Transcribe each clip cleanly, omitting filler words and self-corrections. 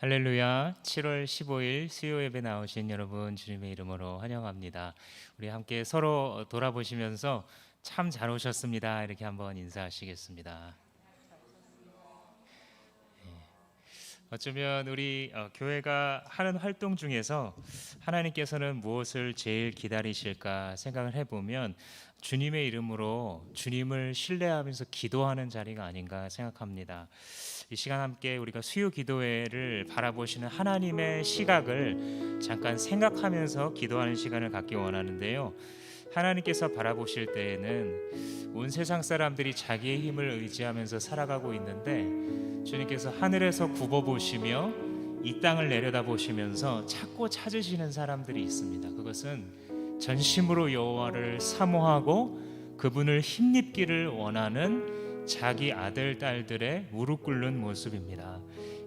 할렐루야. 7월 15일 수요 예배 나오신 여러분 주님의 이름으로 환영합니다. 우리 함께 서로 돌아보시면서 참 잘 오셨습니다. 이렇게 한번 인사하시겠습니다. 어쩌면 우리 교회가 하는 활동 중에서 하나님께서는 무엇을 제일 기다리실까 생각을 해보면 주님의 이름으로 주님을 신뢰하면서 기도하는 자리가 아닌가 생각합니다. 이 시간 함께 우리가 수요 기도회를 바라보시는 하나님의 시각을 잠깐 생각하면서 기도하는 시간을 갖기 원하는데요. 하나님께서 바라보실 때에는 온 세상 사람들이 자기의 힘을 의지하면서 살아가고 있는데 주님께서 하늘에서 굽어보시며 이 땅을 내려다보시면서 찾고 찾으시는 사람들이 있습니다. 그것은 전심으로 여호와를 사모하고 그분을 힘입기를 원하는 자기 아들, 딸들의 무릎 꿇는 모습입니다.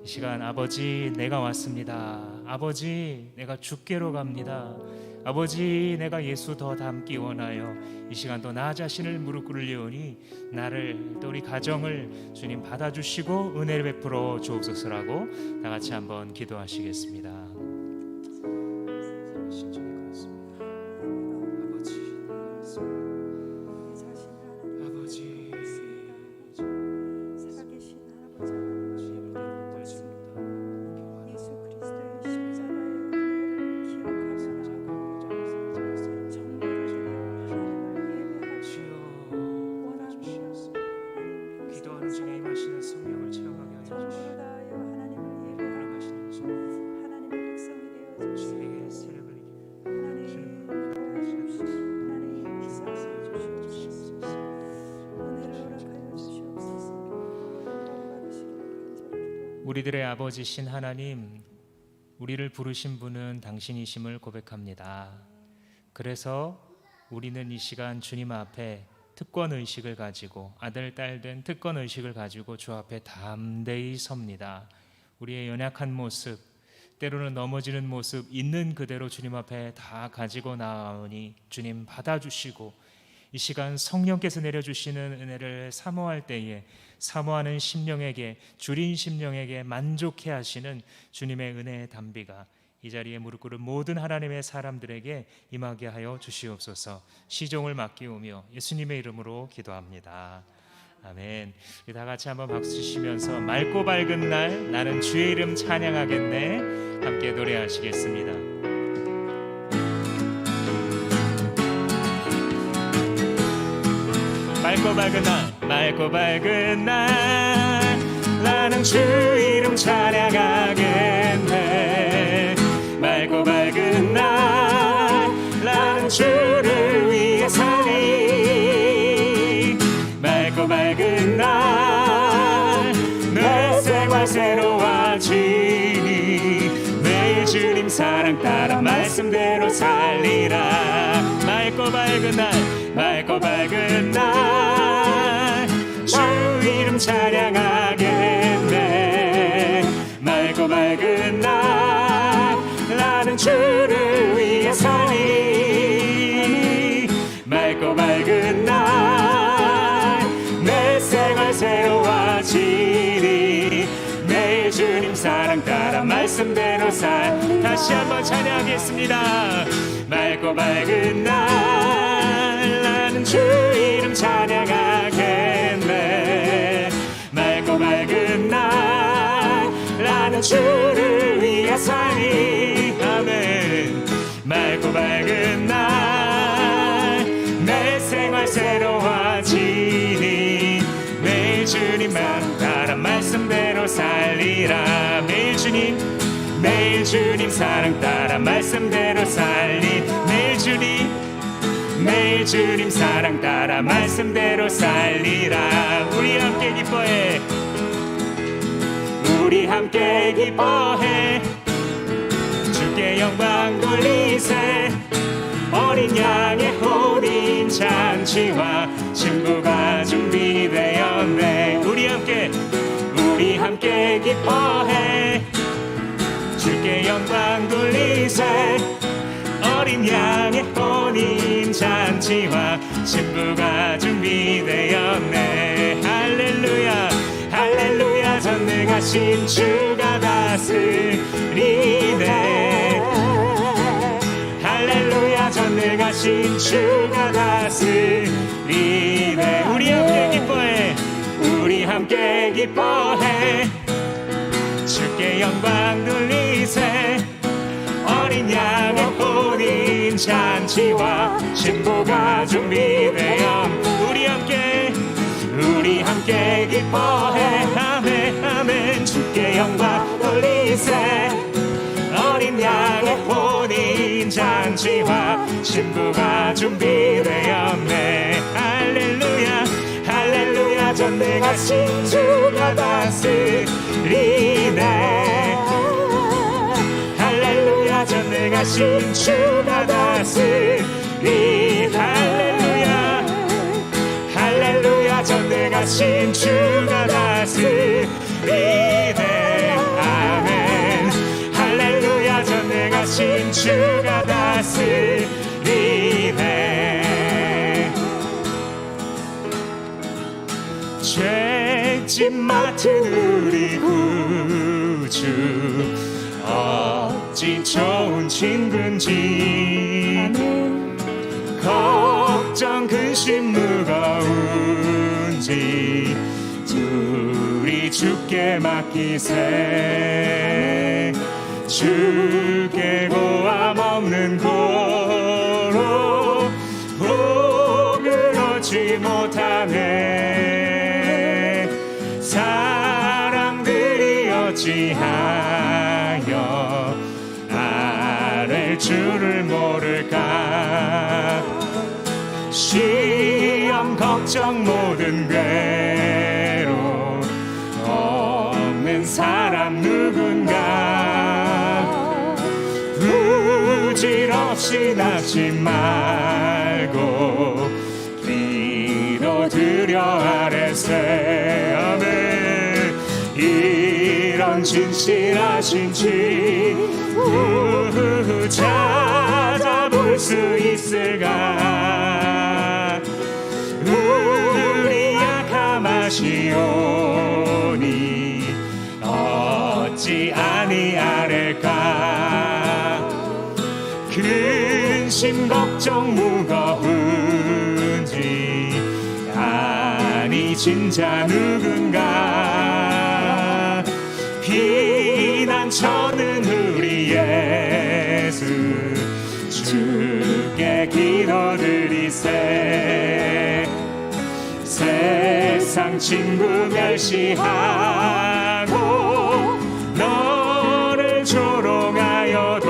이 시간 아버지 내가 왔습니다. 아버지 내가 주께로 갑니다. 아버지 내가 예수 더 닮기 원하여 이 시간도 나 자신을 무릎 꿇으려니 나를 또 우리 가정을 주님 받아주시고 은혜를 베풀어 주옵소서라고 다 같이 한번 기도하시겠습니다. 우리들의 아버지신 하나님, 우리를 부르신 분은 당신이심을 고백합니다. 그래서 우리는 이 시간 주님 앞에 특권의식을 가지고 아들, 딸 된 특권의식을 가지고 주 앞에 담대히 섭니다. 우리의 연약한 모습, 때로는 넘어지는 모습 있는 그대로 주님 앞에 다 가지고 나오니 주님 받아주시고 이 시간 성령께서 내려주시는 은혜를 사모할 때에 사모하는 심령에게, 줄인 심령에게 만족해 하시는 주님의 은혜의 담비가 이 자리에 무릎 꿇은 모든 하나님의 사람들에게 임하게 하여 주시옵소서. 시종을 맡기오며 예수님의 이름으로 기도합니다. 아멘. 우리 다 같이 한번 박수 치시면서 맑고 밝은 날 나는 주의 이름 찬양하겠네 함께 노래하시겠습니다. 맑고 밝은 날, 맑고 밝은 날 나는 주 이름 찬양하겠네. 맑고 밝은 날 나는 주를 위해 살리. 맑고 밝은 날 내 생활 새로워지니 매일 주님 사랑 따라 말씀대로 살리라. 맑고 밝은 날, 맑고 밝은 날 주 이름 찬양하겠네. 맑고 밝은 날 나는 주를 위해 살리. 맑고 밝은 날 내 생활 새로워지니 매일 주님 사랑 따라 말씀대로 살. 다시 한번 찬양하겠습니다. 맑고 밝은 날 나는 주 이름 찬양하겠네. 맑고 밝은 날 나는 주를 위해 살리. 아멘. 맑고 밝은 날 내 생활 새로워지니 매일 주님만 따라 말씀대로 살리라. 매일 주님, 매일 주님 사랑 따라 말씀대로 살리. 매일 주님, 매일 주님 사랑 따라 말씀대로 살리라. 우리 함께 기뻐해, 우리 함께 기뻐해. 주께 영광 돌리세. 어린 양의 혼인 잔치와 신부가 준비되었네. 우리 함께 기뻐해. 주께 영광 돌리세. 어린 양의 혼인 잔치와 신부가 준비되었네. 할렐루야 할렐루야 전능하신 주가 다 다스리네. 할렐루야 전능하신 주가 다스리네. 우리 함께 기뻐해, 우리 함께 기뻐해. 주께 영광 돌리세. 어린 양의 혼인 잔치와 신부가 준비되어 우리 함께 기뻐해. 아멘 아멘. 주께 영광 돌리세. 어린 양의 혼인 잔치와 신부가 준비되었네. 할렐루야 할렐루야 전능하신 주가 다스리네. 할렐루야 전능하신 주가 다스리네. 할렐루야 할렐루야 전능하신 주가 다스리네. 아멘. 할렐루야 전능하신 주가 다스리네. 죄짐 맡은 우리 구주 어찌 좋은 친구인지. 걱정 근심 무거운지 우리 주께 맡기세. 주께 고함 없는 고로 복을 얻지 못하네. 사람들이 어찌하여 아랠 줄을 모를까. 시험 걱정 모든 괴로 없는 사람 누군가. 부질없이 낳지 말고 기도드려 아뢰세. 아멘. 이런 진실하신 주 찾아볼 수 있을까. 우리 약함하시오니 어찌 아니하릴까. 근심 걱정 무거운지 아니 진짜 누군가. 피난처는 우리 예수 주께 기도드리세. 세상 친구 멸시하고 너를 조롱하여도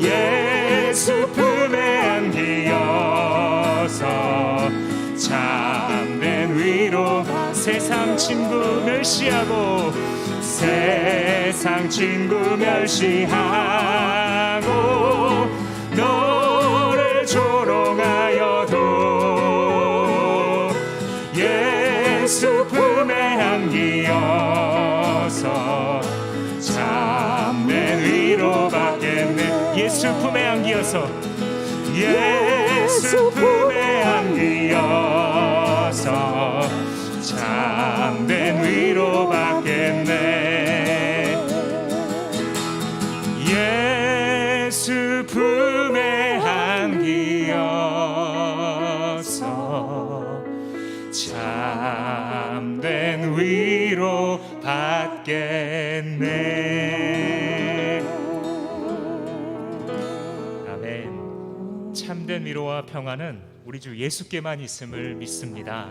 예수 품에 안기어서 참된 위로. 세상 친구 멸시하고 세상 친구 멸시하고 너를 조롱하여도 예수 품에 안기어서 참된 위로 받겠네. 예수 품에 안기어서 예수 품에 안기어서 참된 위로 받겠네. 예수 품에 안기어서 참된 위로 받겠네. 아멘. 참된 위로와 평안은 우리 주 예수께만 있음을 믿습니다.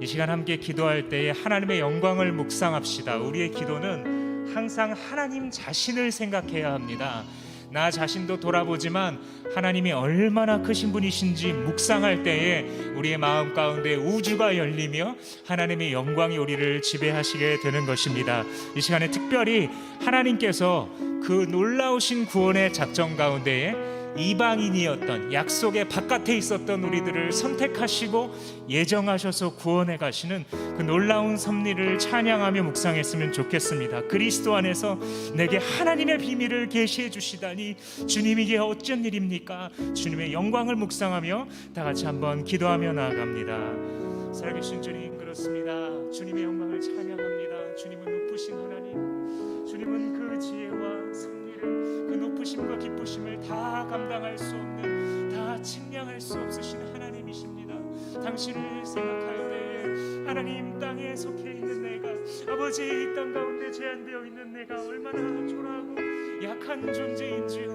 이 시간 함께 기도할 때에 하나님의 영광을 묵상합시다. 우리의 기도는 항상 하나님 자신을 생각해야 합니다. 나 자신도 돌아보지만 하나님이 얼마나 크신 분이신지 묵상할 때에 우리의 마음 가운데 우주가 열리며 하나님의 영광이 우리를 지배하시게 되는 것입니다. 이 시간에 특별히 하나님께서 그 놀라우신 구원의 작정 가운데에 이방인이었던 약속의 바깥에 있었던 우리들을 선택하시고 예정하셔서 구원해 가시는 그 놀라운 섭리를 찬양하며 묵상했으면 좋겠습니다. 그리스도 안에서 내게 하나님의 비밀을 계시해 주시다니 주님 이게 어쩐 일입니까? 주님의 영광을 묵상하며 다 같이 한번 기도하며 나아갑니다. 살아계신 주님, 그렇습니다. 주님의 영광을 찬양합니다. 주님은 높으신 하나님, 주님은 그 지혜와 섭리를, 그 높으심과 기쁘심을 다 감당할 수 없는, 다 측량할 수 없으신 하나님이십니다. 당신을 생각할 때에 하나님, 땅에 속해 있는 내가, 아버지 이 땅 가운데 제한되어 있는 내가 얼마나 초라하고 약한 존재인지요.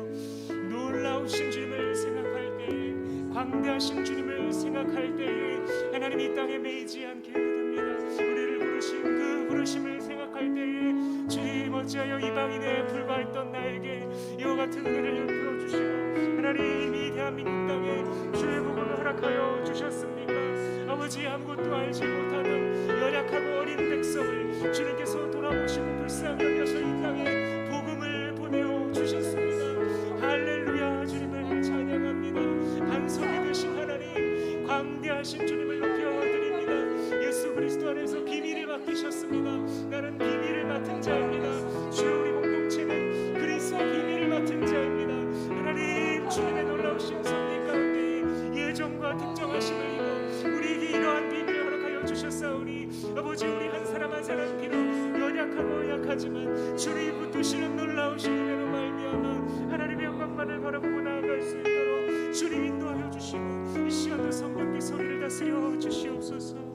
놀라우신 주님을 생각할 때에, 광대하신 주님을 생각할 때에 하나님 이 땅에 매이지 않게 됩니다. 우리를 부르신 그 부르심을 생각할 때에 주님, 어찌하여 이방인에 불과했던 나에게 이와 같은 은혜를 풀어주시고 하나님 이 대한민국 땅에 주의 복음을 허락하여 주셨습니까? 아버지, 아무것도 알지 못하던 연약하고 어린 백성을 주님께서 돌아보시고 불쌍히 여겨서 이 땅에 복음을 보내어 주셨습니다. 할렐루야. 주님을 찬양합니다. 반석이 되신 하나님, 광대하신 주님을 높여드립니다. 예수 그리스도 안에서 비밀을 맡기셨습니다. 나는 비밀을 맡은 자입니다. 주, 우리 공동체는 그리스도 비밀을 맡은 자입니다. 하나님, 주님의 놀라우신 섭리 가운데 예정과 특정하심을 입어 우리에게 이러한 비밀을 허락하여 주셨사오니 아버지, 우리 한 사람 한 사람 비록 연약하고 약하지만 주님 붙드시는 놀라우신 은혜로 말미암아 하나님의 영광만을 바라보고 나아갈 수 있도록 주님 인도하여 주시고 이 시간도 성령께 소리를 다스려 주시옵소서.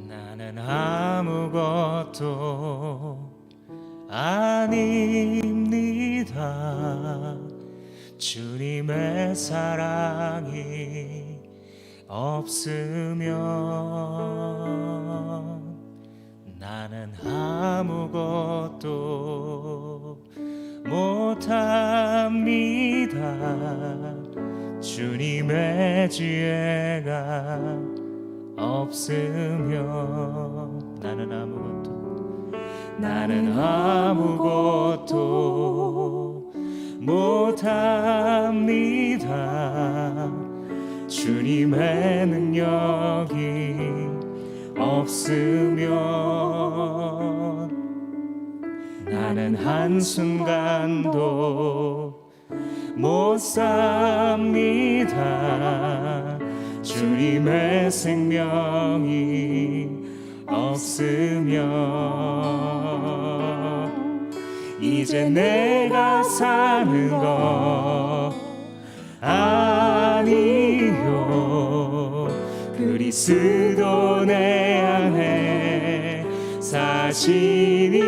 나는 아무것도 아닙니다. 주님의 사랑이 없으면 나는 아무것도 못합니다. 주님의 지혜가 없으면 나는 아무것도 못합니다. 주님의 능력이 없으면 나는 한순간도 못 삽니다. 주님의 생명이 없으면 이제 내가 사는 거 아니요, 그리스도 내 안에 사시니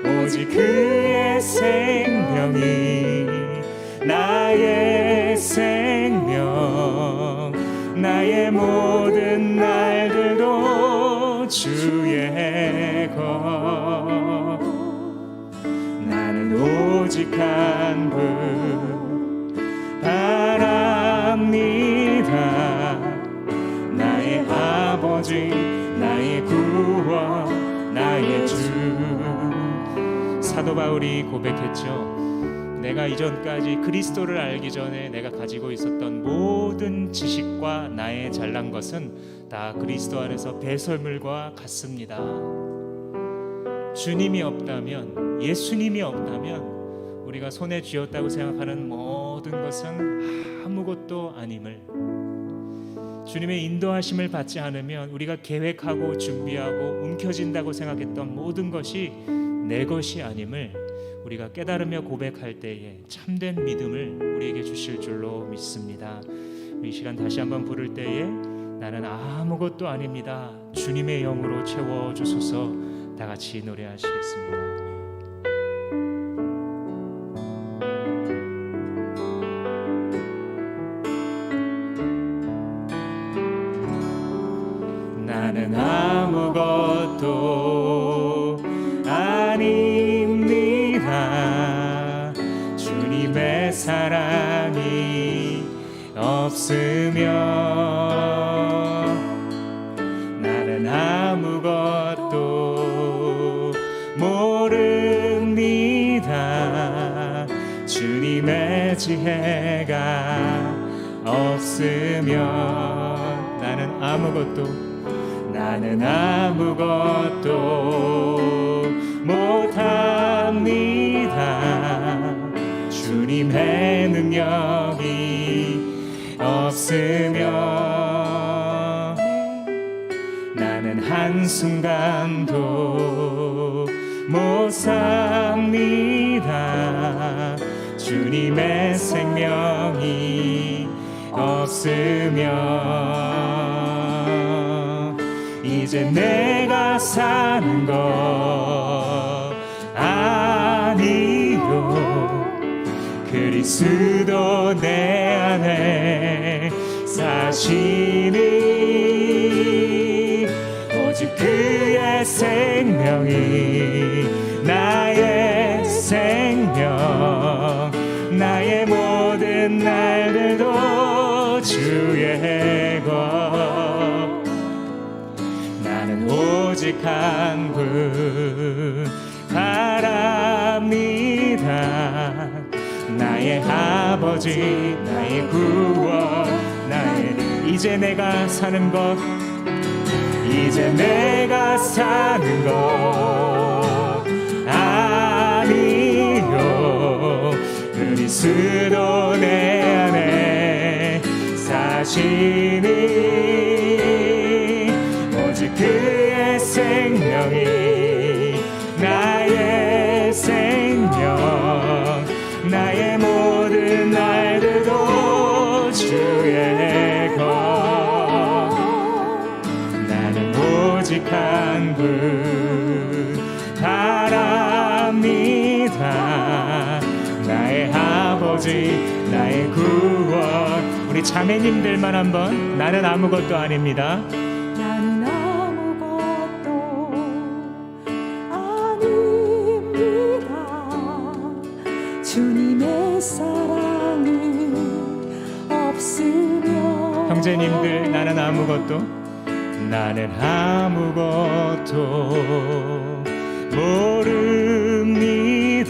오직 그의 생명이 나의 생명, 나의 모든 날들도 주의 것. 나는 오직 한 분 바랍니다. 나의 아버지, 나의 구원, 나의 주. 사도 바울이 고백했죠. 내가 이전까지 그리스도를 알기 전에 내가 가지고 있었던 모든 지식과 나의 잘난 것은 다 그리스도 안에서 배설물과 같습니다. 주님이 없다면, 예수님이 없다면 우리가 손에 쥐었다고 생각하는 모든 것은 아무것도 아님을, 주님의 인도하심을 받지 않으면 우리가 계획하고 준비하고 움켜진다고 생각했던 모든 것이 내 것이 아님을 우리가 깨달으며 고백할 때에 참된 믿음을 우리에게 주실 줄로 믿습니다. 이 시간 다시 한번 부를 때에 나는 아무것도 아닙니다. 주님의 영으로 채워주소서. 다 같이 노래하시겠습니다. 나는 아무것도 아닙니다. 주님의 사랑이 없으면 나는 아무것도 모릅니다. 주님의 지혜가 없으면 나는 아무것도 못합니다. 주님의 능력이 없으면 나는 한순간도 못 삽니다. 주님의 생명이 없으면 이제 내가 사는 것 아니요, 그리스도 내 안에 사시니 오직 그의 생명이 나의 생명, 나의 모든 날들도 주의 것. 나는 오직 한 분 바랍니다. 나의 아버지, 나의 구원, 나의 이제 내가 사는 것, 이제 내가 사는 것 아니요, 그리스도 내 안에 사시니 오직 그의 생명이 나의 생명, 나의 모든 날들도 주의 것. 나는 오직 한 분 바랍니다. 나의 아버지, 나의 구원. 우리 자매님들만 한번, 나는 아무것도 아닙니다. 나는 아무것도 아닙니다. 주님의 사랑이 없으면 형제님들, 나는 아무것도 모릅니다.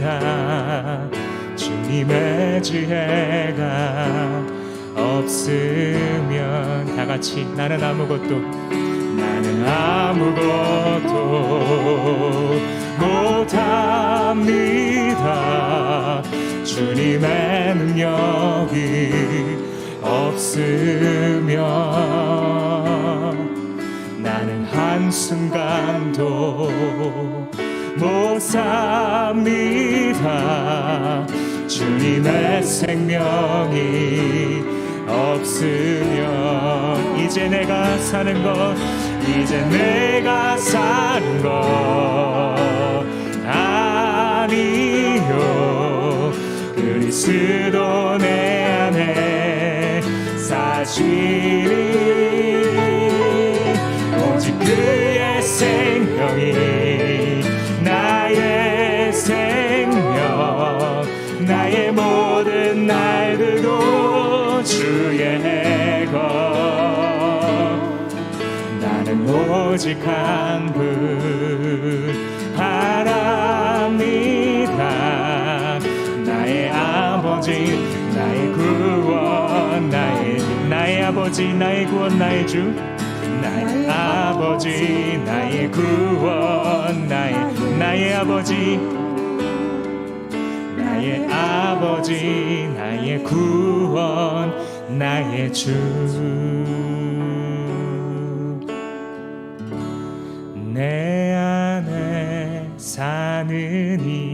주님의 지혜가 없으면 다 같이 나는 아무것도 못합니다. 주님의 능력이 없으면 나는 한순간도 못 삽니다. 주님의 생명이 없으면 이제 내가 사는 것, 이제 내가 사는 것 아니요, 그리스도 내 안에 사시니 오직 그의 생명이 나의 생명, 나의 모든 날들도 주의 것. 나는 오직 한 분 바랍니다. 나의 아버지, 나의 구원, 나의 아버지, 나의 구원, 나의 주, 나의 아버지, 나의 구원, 나의 아버지, 나의 아버지, 나의 구원, 나의 주. 내 안에 사느니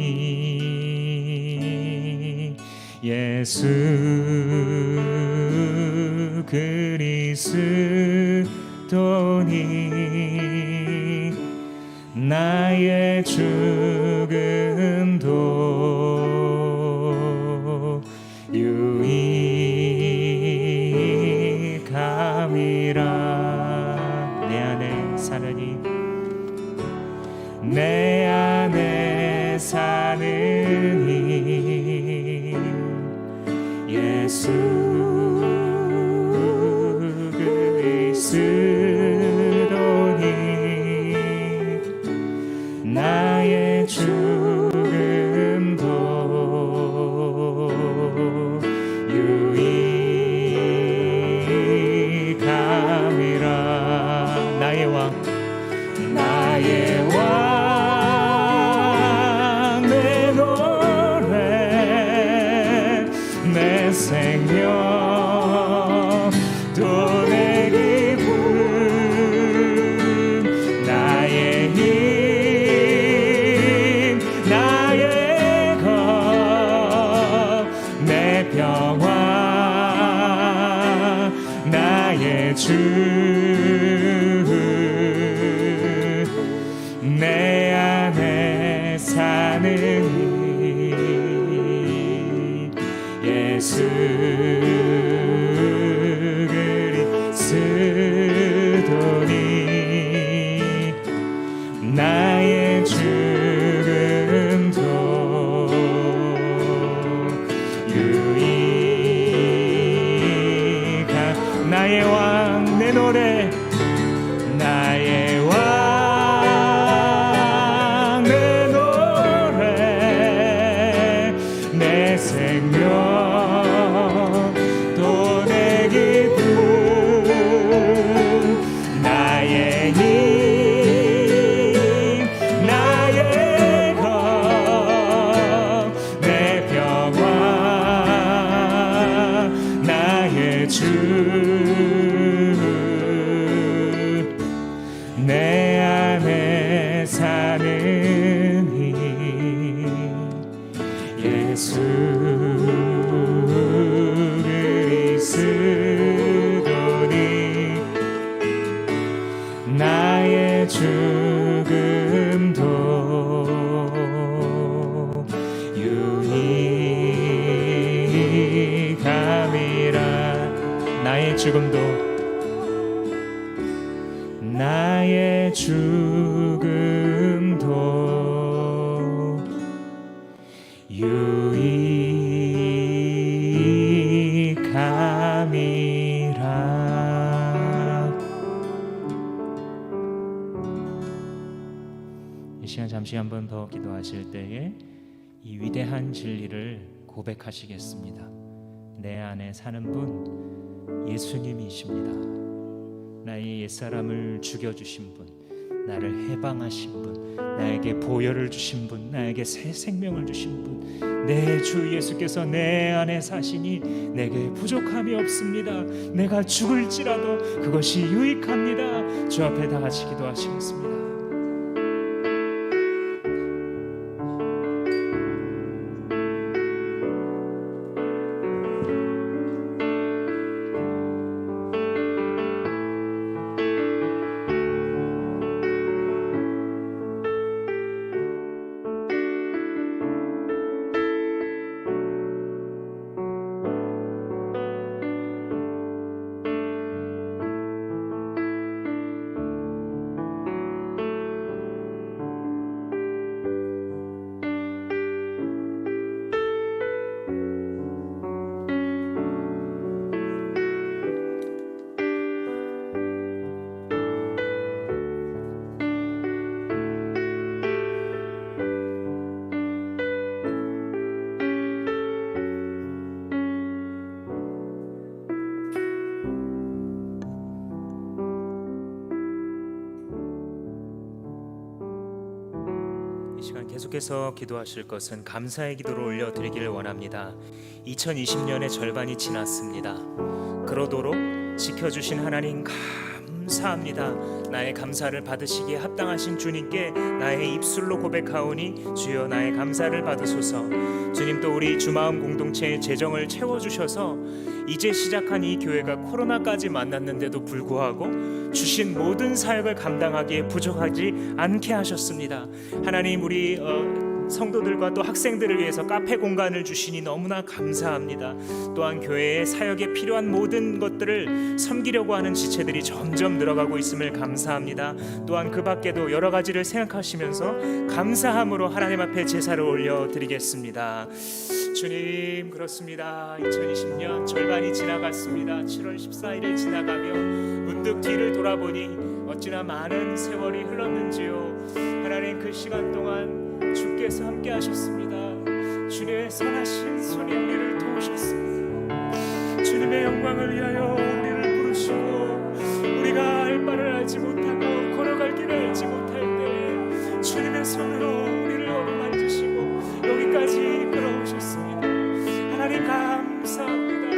예수 그리스도니 나의 죽음도 유익함이라. 내 안에 사느니, 내 안에 사느니 예수 그리스도니 나의 주 생명 또 내 기쁨 나의 힘 나의 것 내 평화 나의 주 내 안에 사는 예수 그리스도니 나의 죽음도 유익한 나의 왕 내 노래 나의 왕 내 노래 내 생명 또 내 기쁨 나의 힘 나의 것 내 평화 나의 주 내 안에 사는 힘 예수 그리스도니 나의 죽음도 유익함이라 나의 죽음도 나의 죽음도 유익함이라. 이 시간 잠시 한 번 더 기도하실 때에 이 위대한 진리를 고백하시겠습니다. 내 안에 사는 분 예수님이십니다. 나의 옛사람을 죽여주신 분, 나를 해방하신 분, 나에게 보혈을 주신 분, 나에게 새 생명을 주신 분, 내 주 예수께서 내 안에 사시니 내게 부족함이 없습니다. 내가 죽을지라도 그것이 유익합니다. 주 앞에 다 같이 기도하시겠습니다. 이 시간 계속해서 기도하실 것은 감사의 기도를 올려드리기를 원합니다. 2020년의 절반이 지났습니다. 그러도록 지켜주신 하나님 감사합니다. 나의 감사를 받으시기에 합당하신 주님께 나의 입술로 고백하오니 주여 나의 감사를 받으소서. 주님 또 우리 주마음 공동체의 재정을 채워주셔서 이제 시작한 이 교회가 코로나까지 만났는데도 불구하고 주신 모든 사역을 감당하기에 부족하지 않게 하셨습니다. 하나님 우리 성도들과 또 학생들을 위해서 카페 공간을 주시니 너무나 감사합니다. 또한 교회의 사역에 필요한 모든 것들을 섬기려고 하는 지체들이 점점 늘어가고 있음을 감사합니다. 또한 그 밖에도 여러 가지를 생각하시면서 감사함으로 하나님 앞에 제사를 올려드리겠습니다. 주님 그렇습니다. 2020년 절반이 지나갔습니다. 7월 14일을 지나가며 문득 뒤를 돌아보니 어찌나 많은 세월이 흘렀는지요. 하나님 그 시간 동안 주께서 함께 하셨습니다. 주님의 선하신 손이 우리를 도우셨습니다. 주님의 영광을 위하여 우리를 부르시고 우리가 알 바를 알지 못하고 걸어갈 길을 알지 못할 때 주님의 손으로 우리를 어루만지시고 여기까지 끌어오셨습니다. 하나님 감사합니다.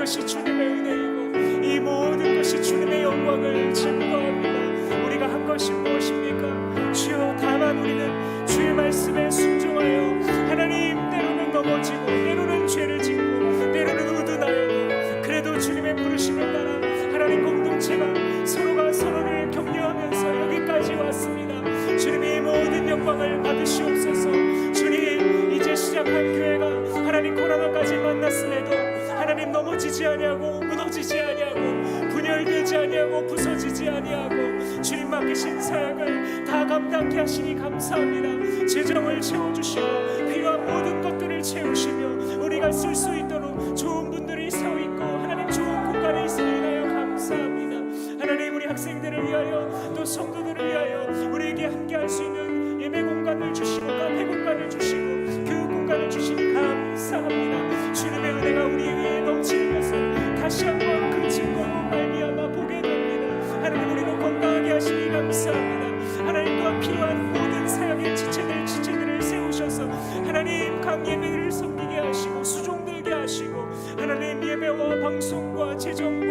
것이 주님의 은혜이고 이 모든 것이 주님의 영광을 증거합니다. 우리가 한 것이 무엇입니까? 주여, 다만 우리는 주의 말씀에 순종하여 하나님, 때로는 넘어지고 때로는 죄를 짓고 때로는 우둔하여도 그래도 주님의 부르심을 따라 하나님 공동체가 서로가 서로를 격려하면서 여기까지 왔습니다. 주님이 모든 영광을 받으시옵소서. 주님, 이제 시작한 교회가 하나님 코로나까지 만났음에도 하나님 넘어지지 아니하고 무너지지 아니하고 분열되지 아니하고 부서지지 아니하고 주님 맡기신 사역을 다 감당케 하시니 감사합니다. 재정을 채워주시고 필요한 모든 것들을 채우시며 우리가 쓸 수 있도록 좋은 분들이 서 있고 하나님 좋은 공간에 있음을 인하여 감사합니다. 하나님, 우리 학생들을 위하여 또 성도들을 위하여 우리에게 함께 할 수 있는 예배 공간을 주시고 카페 공간을 주시고 교육 공간을 주시니 감사합니다. 주님의 은혜가 우리 위에 넘치는 것을 다시 한번 그 증거로 말미암아 보게 됩니다. 하나님, 우리를 건강하게 하시니 감사합니다. 하나님, 또한 필요한 모든 사역의 지체들을 세우셔서 하나님 각 예배를 섬기게 하시고 수종되게 하시고 하나님 예배와 방송과 재정과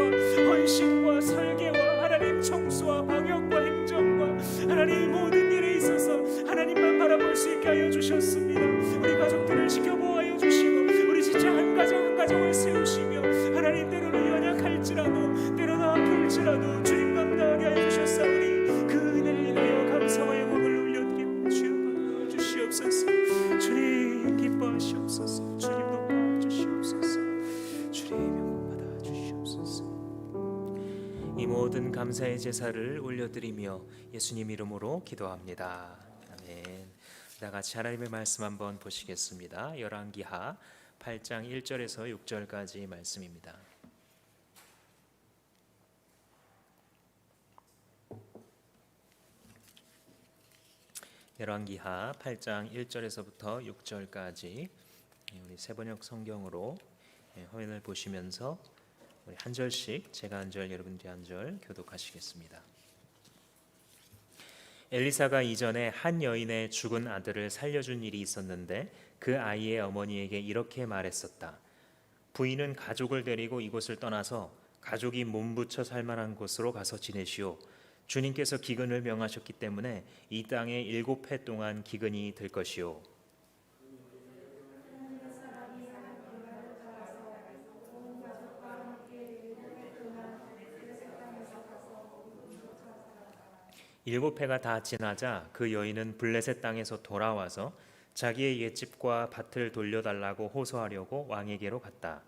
헌신과 설계와 하나님 청소와 방역과 행정과 하나님 모든 일에 있어서 하나님만 바라볼 수 있게 하여 주셨습니다. 우리 가족들을 지켜보아여 주시고 우리 진짜 한 가정 한 가정을 세우시며 하나님, 때로는 연약할지라도 때로는 아플지라도 주님 감당하게 하여 주셨사오니 그 은혜를 인하여 감사와 영광을 올려드리며 주여 주시옵소서. 주님 기뻐하시옵소서. 주님 높아 주시옵소서. 주님 영광 받아 주시옵소서. 이 모든 감사의 제사를 올려드리며 예수님 이름으로 기도합니다. 아멘. 다 같이 하나님의 말씀 한번 보시겠습니다. 열왕기하 8장 1절에서 6절까지 말씀입니다. 열왕기하 8장 1절에서부터 6절까지 우리 세번역 성경으로 화면을 보시면서 우리 한 절씩, 제가 한 절, 여러분들이 한 절 교독하시겠습니다. 엘리사가 이전에 한 여인의 죽은 아들을 살려준 일이 있었는데 그 아이의 어머니에게 이렇게 말했었다. 부인은 가족을 데리고 이곳을 떠나서 가족이 몸붙여 살만한 곳으로 가서 지내시오. 주님께서 기근을 명하셨기 때문에 이 땅에 7해 동안 기근이 될 것이오. 일곱 해가 다 지나자 그 여인은 블레셋 땅에서 돌아와서 자기의 옛집과 밭을 돌려달라고 호소하려고 왕에게로 갔다.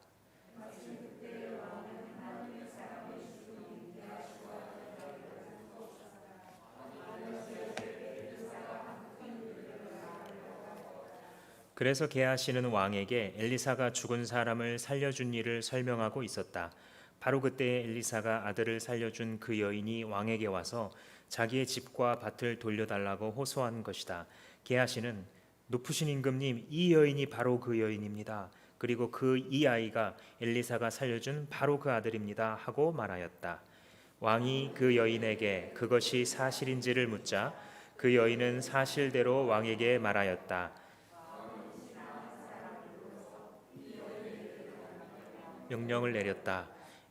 그래서 게하시는 왕에게 엘리사가 죽은 사람을 살려준 일을 설명하고 있었다. 바로 그때 엘리사가 아들을 살려준 그 여인이 왕에게 와서 자기의 집과 밭을 돌려달라고 호소한 것이다. 게하시는 높으신 임금님, 이 여인이 바로 그 여인입니다. 그리고 이 아이가 엘리사가 살려준 바로 그 아들입니다 하고 말하였다. 왕이 그 여인에게 그것이 사실인지를 묻자 그 여인은 사실대로 왕에게 말하였다. 명령을 내렸다.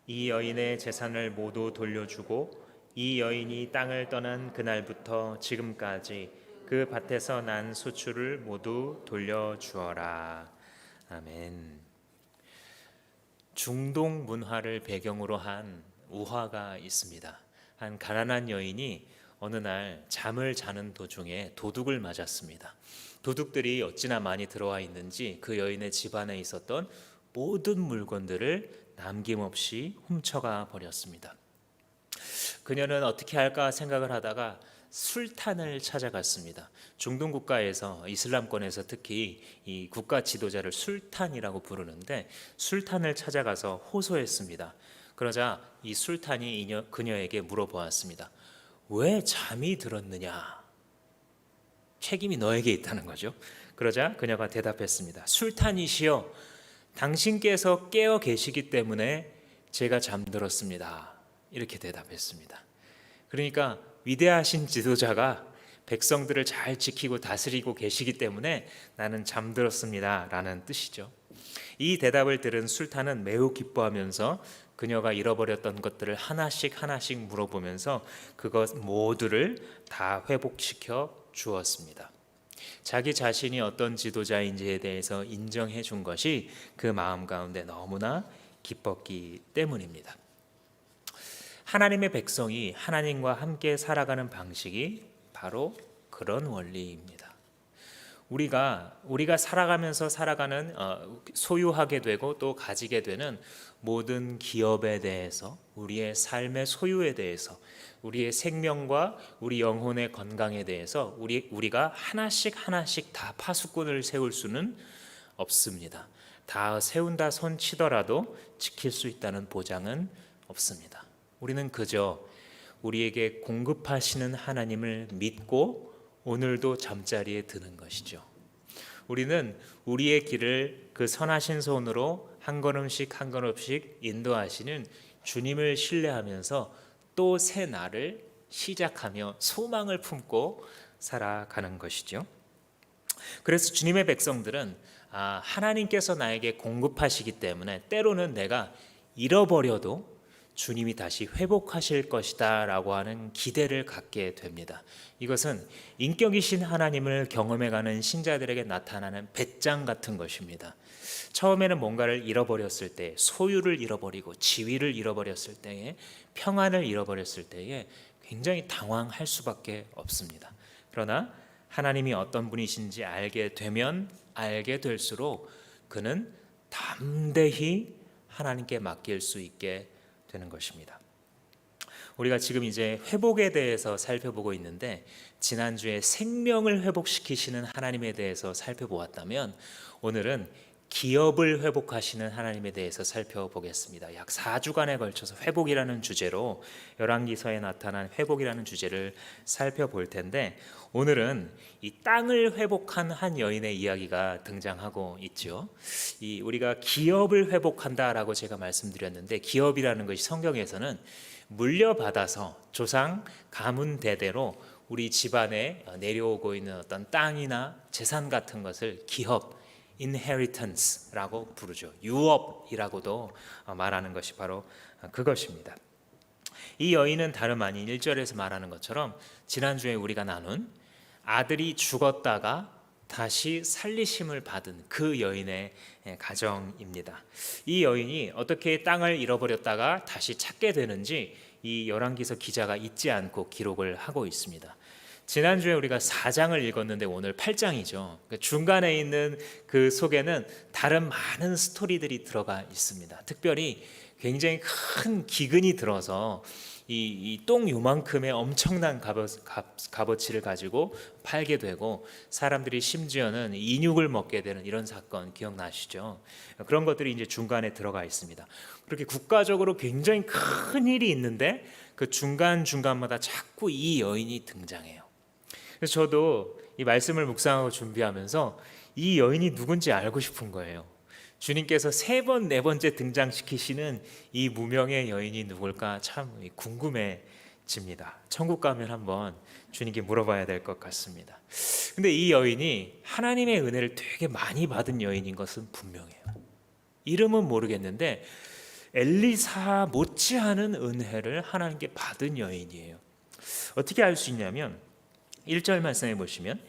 이 여인의 재산을 모두 돌려주고 이 여인이 땅을 떠난 그날부터 지금까지 그 밭에서 난 수출을 모두 돌려주어라. 아멘. 중동 문화를 배경으로 한 우화가 있습니다. 한 가난한 여인이 어느 날 잠을 자는 도중에 도둑을 맞았습니다. 도둑들이 어찌나 많이 들어와 있는지 그 여인의 집안에 있었던 모든 물건들을 남김없이 훔쳐가 버렸습니다. 그녀는 어떻게 할까 생각을 하다가 술탄을 찾아갔습니다. 중동 국가에서 이슬람권에서 특히 이 국가 지도자를 술탄이라고 부르는데 술탄을 찾아가서 호소했습니다. 그러자 이 술탄이 그녀에게 물어보았습니다. 왜 잠이 들었느냐? 책임이 너에게 있다는 거죠. 그러자 그녀가 대답했습니다. 술탄이시여, 당신께서 깨어 계시기 때문에 제가 잠들었습니다. 이렇게 대답했습니다. 그러니까 위대하신 지도자가 백성들을 잘 지키고 다스리고 계시기 때문에 나는 잠들었습니다 라는 뜻이죠. 이 대답을 들은 술탄은 매우 기뻐하면서 그녀가 잃어버렸던 것들을 하나씩 하나씩 물어보면서 그것 모두를 다 회복시켜 주었습니다. 자기 자신이 어떤 지도자인지에 대해서 인정해 준 것이 그 마음 가운데 너무나 기뻤기 때문입니다. 하나님의 백성이 하나님과 함께 살아가는 방식이 바로 그런 원리입니다. 우리가 살아가면서 살아가는 소유하게 되고 또 가지게 되는 모든 기업에 대해서, 우리의 삶의 소유에 대해서, 우리의 생명과 우리 영혼의 건강에 대해서 우리가 하나씩 하나씩 다 파수꾼을 세울 수는 없습니다. 다 세운다 손 치더라도 지킬 수 있다는 보장은 없습니다. 우리는 그저 우리에게 공급하시는 하나님을 믿고 오늘도 잠자리에 드는 것이죠. 우리는 우리의 길을 그 선하신 손으로 한 걸음씩 한 걸음씩 인도하시는 주님을 신뢰하면서 또 새 날을 시작하며 소망을 품고 살아가는 것이죠. 그래서 주님의 백성들은 하나님께서 나에게 공급하시기 때문에 때로는 내가 잃어버려도 주님이 다시 회복하실 것이다 라고 하는 기대를 갖게 됩니다. 이것은 인격이신 하나님을 경험해가는 신자들에게 나타나는 배짱 같은 것입니다. 처음에는 뭔가를 잃어버렸을 때, 소유를 잃어버리고 지위를 잃어버렸을 때에, 평안을 잃어버렸을 때에 굉장히 당황할 수밖에 없습니다. 그러나 하나님이 어떤 분이신지 알게 되면 알게 될수록 그는 담대히 하나님께 맡길 수 있게 되는 것입니다. 우리가 지금 이제 회복에 대해서 살펴보고 있는데, 지난주에 생명을 회복시키시는 하나님에 대해서 살펴보았다면 오늘은 기업을 회복하시는 하나님에 대해서 살펴보겠습니다. 약 4주간에 걸쳐서 회복이라는 주제로 열왕기서에 나타난 회복이라는 주제를 살펴볼 텐데, 오늘은 이 땅을 회복한 한 여인의 이야기가 등장하고 있죠. 우리가 기업을 회복한다라고 제가 말씀드렸는데, 기업이라는 것이 성경에서는 물려받아서 조상 가문 대대로 우리 집안에 내려오고 있는 어떤 땅이나 재산 같은 것을 기업, inheritance라고 부르죠. 유업이라고도 말하는 것이 바로 그것입니다. 이 여인은 다름 아닌 1절에서 말하는 것처럼 지난주에 우리가 나눈 아들이 죽었다가 다시 살리심을 받은 그 여인의 가정입니다. 이 여인이 어떻게 땅을 잃어버렸다가 다시 찾게 되는지 이 열왕기서 기자가 잊지 않고 기록을 하고 있습니다. 지난주에 우리가 4장을 읽었는데 오늘 8장이죠. 중간에 있는 그 속에는 다른 많은 스토리들이 들어가 있습니다. 특별히 굉장히 큰 기근이 들어서 이 똥 요만큼의 엄청난 값어치를 가지고 팔게 되고 사람들이 심지어는 인육을 먹게 되는 이런 사건 기억나시죠? 그런 것들이 이제 중간에 들어가 있습니다. 그렇게 국가적으로 굉장히 큰 일이 있는데 그 중간중간마다 자꾸 이 여인이 등장해요. 그래서 저도 이 말씀을 묵상하고 준비하면서 이 여인이 누군지 알고 싶은 거예요. 주님께서 3번, 4번째 등장시키시는 이 무명의 여인이 누굴까 참 궁금해집니다. 천국 가면 한번 주님께 물어봐야 될 것 같습니다. 근데 이 여인이 하나님의 은혜를 되게 많이 받은 여인인 것은 분명해요. 이름은 모르겠는데 엘리사 못지않은 은혜를 하나님께 받은 여인이에요. 어떻게 알 수 있냐면 1절 말씀해 보시면,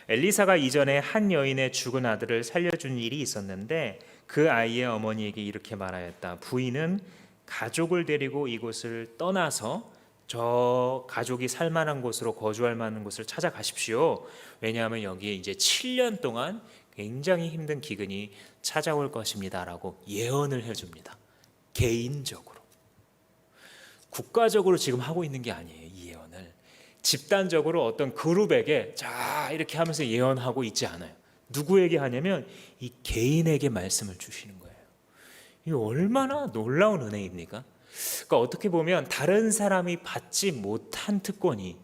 엘리사가 이전에 한 여인의 죽은 아들을 살려준 일이 있었는데 그 아이의 어머니에게 이렇게 말하였다. 부인은 가족을 데리고 이곳을 떠나서 저 가족이 살만한 곳으로 거주할 만한 곳을 찾아가십시오. 왜냐하면 여기에 이제 7년 동안 굉장히 힘든 기근이 찾아올 것입니다 라고 예언을 해줍니다. 개인적으로, 국가적으로 지금 하고 있는 게 아니에요. 이 예언을 집단적으로 어떤 그룹에게 자 이렇게 하면서 예언하고 있지 않아요. 누구에게 하냐면 이 개인에게 말씀을 주시는 거예요. 이게 얼마나 놀라운 은혜입니까? 그러니까 어떻게 보면 다른 사람이 받지 못한 특권이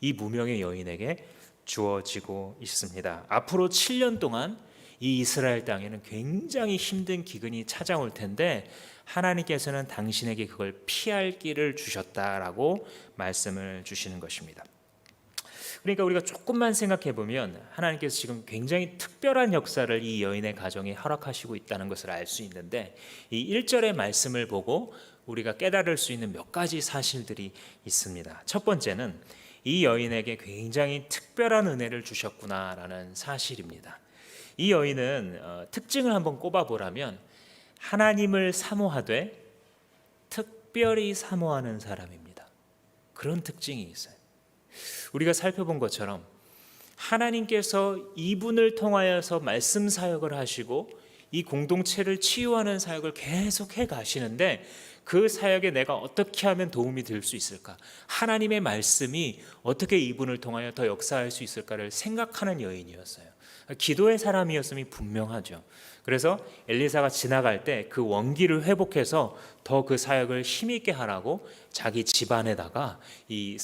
이 무명의 여인에게 주어지고 있습니다. 앞으로 7년 동안 이 이스라엘 땅에는 굉장히 힘든 기근이 찾아올 텐데 하나님께서는 당신에게 그걸 피할 길을 주셨다라고 말씀을 주시는 것입니다. 그러니까 우리가 조금만 생각해 보면 하나님께서 지금 굉장히 특별한 역사를 이 여인의 가정에 허락하시고 있다는 것을 알 수 있는데, 이 1절의 말씀을 보고 우리가 깨달을 수 있는 몇 가지 사실들이 있습니다. 첫 번째는 이 여인에게 굉장히 특별한 은혜를 주셨구나라는 사실입니다. 이 여인은 특징을 한번 꼽아보라면 하나님을 사모하되 특별히 사모하는 사람입니다. 그런 특징이 있어요. 우리가 살펴본 것처럼 하나님께서 이분을 통하여서 말씀 사역을 하시고 이 공동체를 치유하는 사역을 계속 해 가시는데, 그 사역에 내가 어떻게 하면 도움이 될 수 있을까? 하나님의 말씀이 어떻게 이분을 통하여 더 역사할 수 있을까를 생각하는 여인이었어요. 기도의 사람이었음이 분명하죠. 그래서 엘리사가 지나갈 때 그 원기를 회복해서 더 그 사역을 힘있게 하라고 자기 집안에다가 이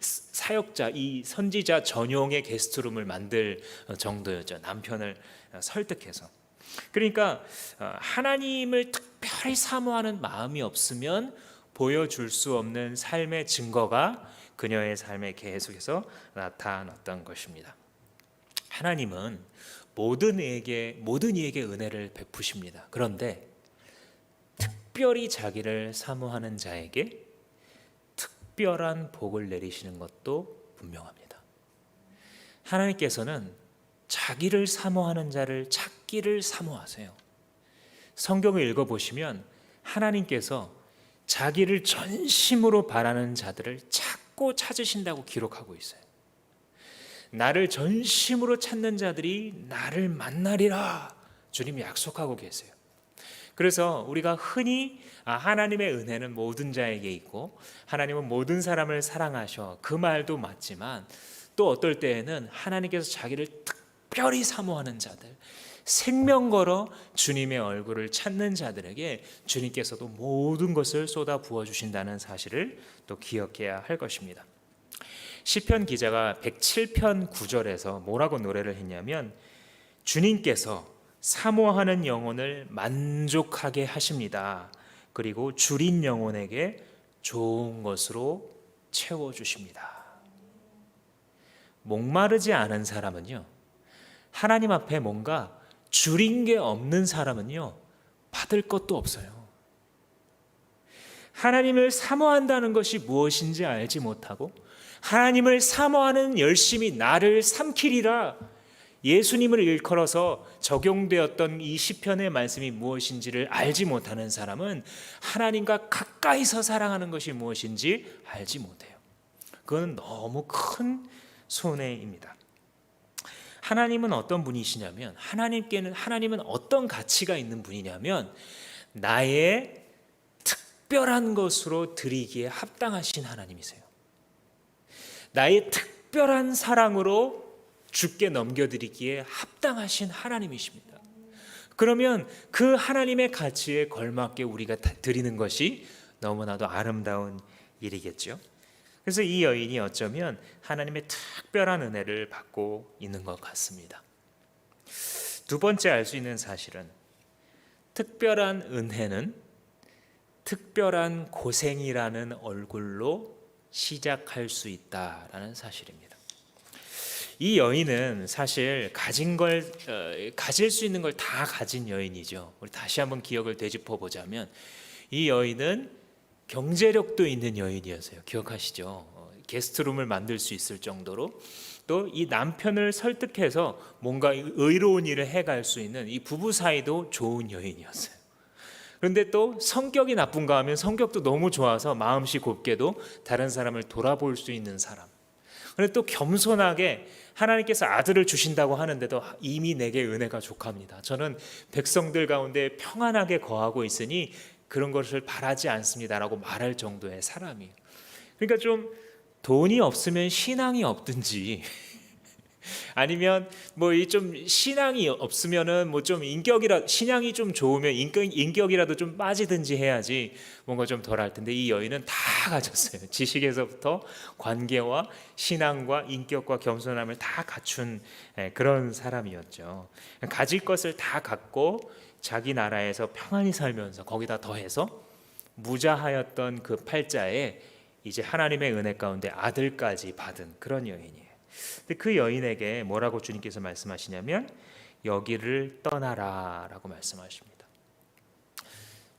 사역자, 이 선지자 전용의 게스트룸을 만들 정도였죠. 남편을 설득해서. 그러니까 하나님을 특별히 사모하는 마음이 없으면 보여줄 수 없는 삶의 증거가 그녀의 삶에 계속해서 나타났던 것입니다. 하나님은 모든 이에게 은혜를 베푸십니다. 그런데 특별히 자기를 사모하는 자에게 특별한 복을 내리시는 것도 분명합니다. 하나님께서는 자기를 사모하는 자를 찾기를 사모하세요. 성경을 읽어보시면 하나님께서 자기를 전심으로 바라는 자들을 찾고 찾으신다고 기록하고 있어요. 나를 전심으로 찾는 자들이 나를 만나리라, 주님이 약속하고 계세요. 그래서 우리가 흔히 하나님의 은혜는 모든 자에게 있고 하나님은 모든 사람을 사랑하셔, 그 말도 맞지만 또 어떨 때에는 하나님께서 자기를 특별히 사모하는 자들, 생명 걸어 주님의 얼굴을 찾는 자들에게 주님께서도 모든 것을 쏟아 부어주신다는 사실을 또 기억해야 할 것입니다. 시편 기자가 107편 9절에서 뭐라고 노래를 했냐면, 주님께서 사모하는 영혼을 만족하게 하십니다. 그리고 줄인 영혼에게 좋은 것으로 채워주십니다. 목마르지 않은 사람은요, 하나님 앞에 뭔가 줄인 게 없는 사람은요, 받을 것도 없어요. 하나님을 사모한다는 것이 무엇인지 알지 못하고 하나님을 사모하는 열심이 나를 삼키리라, 예수님을 일컬어서 적용되었던 이 시편의 말씀이 무엇인지를 알지 못하는 사람은 하나님과 가까이서 사랑하는 것이 무엇인지 알지 못해요. 그건 너무 큰 손해입니다. 하나님은 어떤 분이시냐면, 하나님은 어떤 가치가 있는 분이냐면 나의 특별한 것으로 드리기에 합당하신 하나님이세요. 나의 특별한 사랑으로 주께 넘겨드리기에 합당하신 하나님이십니다. 그러면 그 하나님의 가치에 걸맞게 우리가 드리는 것이 너무나도 아름다운 일이겠죠. 그래서 이 여인이 어쩌면 하나님의 특별한 은혜를 받고 있는 것 같습니다. 두 번째 알 수 있는 사실은, 특별한 은혜는 특별한 고생이라는 얼굴로 시작할 수 있다라는 사실입니다. 이 여인은 사실 가질 수 있는 걸 다 가진 여인이죠. 우리 다시 한번 기억을 되짚어 보자면, 이 여인은 경제력도 있는 여인이었어요. 기억하시죠? 게스트룸을 만들 수 있을 정도로, 또 이 남편을 설득해서 뭔가 의로운 일을 해갈 수 있는 이 부부 사이도 좋은 여인이었어요. 그런데 또 성격이 나쁜가 하면 성격도 너무 좋아서 마음씨 곱게도 다른 사람을 돌아볼 수 있는 사람. 그런데 또 겸손하게 하나님께서 아들을 주신다고 하는데도 이미 내게 은혜가 족합니다. 저는 백성들 가운데 평안하게 거하고 있으니 그런 것을 바라지 않습니다라고 말할 정도의 사람이에요. 그러니까 좀 돈이 없으면 신앙이 없든지 아니면 뭐 좀 신앙이 없으면은 뭐 좀 신앙이 좀 좋으면 인격이라도 좀 빠지든지 해야지 뭔가 좀 덜할 텐데, 이 여인은 다 가졌어요. 지식에서부터 관계와 신앙과 인격과 겸손함을 다 갖춘 그런 사람이었죠. 가질 것을 다 갖고 자기 나라에서 평안히 살면서 거기다 더해서 무자하였던 그 팔자에 이제 하나님의 은혜 가운데 아들까지 받은 그런 여인이에요. 근데 그 여인에게 뭐라고 주님께서 말씀하시냐면 여기를 떠나라라고 말씀하십니다.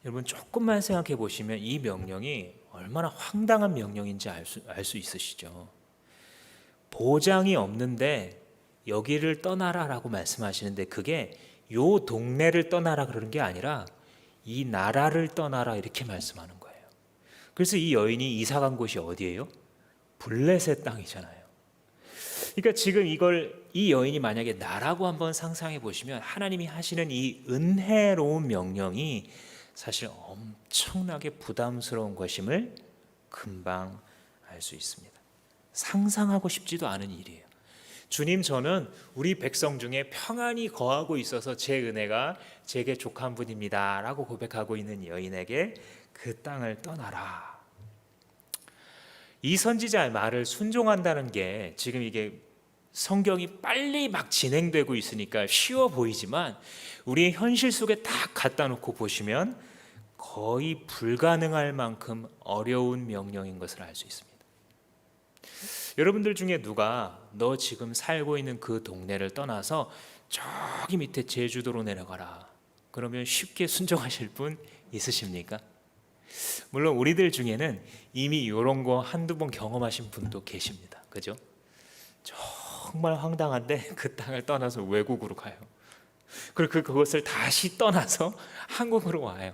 여러분 조금만 생각해 보시면 이 명령이 얼마나 황당한 명령인지 알 수 있으시죠? 보장이 없는데 여기를 떠나라라고 말씀하시는데 그게 요 동네를 떠나라 그러는 게 아니라 이 나라를 떠나라 이렇게 말씀하는 거예요. 그래서 이 여인이 이사 간 곳이 어디예요? 블레셋 땅이잖아요. 그러니까 지금 이 여인이 만약에 나라고 한번 상상해 보시면 하나님이 하시는 이 은혜로운 명령이 사실 엄청나게 부담스러운 것임을 금방 알 수 있습니다. 상상하고 싶지도 않은 일이에요. 주님, 저는 우리 백성 중에 평안히 거하고 있어서 제 은혜가 제게 족한 분입니다 라고 고백하고 있는 여인에게 그 땅을 떠나라. 이 선지자의 말을 순종한다는 게 지금 이게 성경이 빨리 막 진행되고 있으니까 쉬워 보이지만 우리의 현실 속에 딱 갖다 놓고 보시면 거의 불가능할 만큼 어려운 명령인 것을 알 수 있습니다. 여러분들 중에 누가 너 지금 살고 있는 그 동네를 떠나서 저기 밑에 제주도로 내려가라 그러면 쉽게 순종하실 분 있으십니까? 물론 우리들 중에는 이미 이런 거 한두 번 경험하신 분도 계십니다. 그죠? 정말 황당한데 그 땅을 떠나서 외국으로 가요. 그리고 그것을 다시 떠나서 한국으로 와요.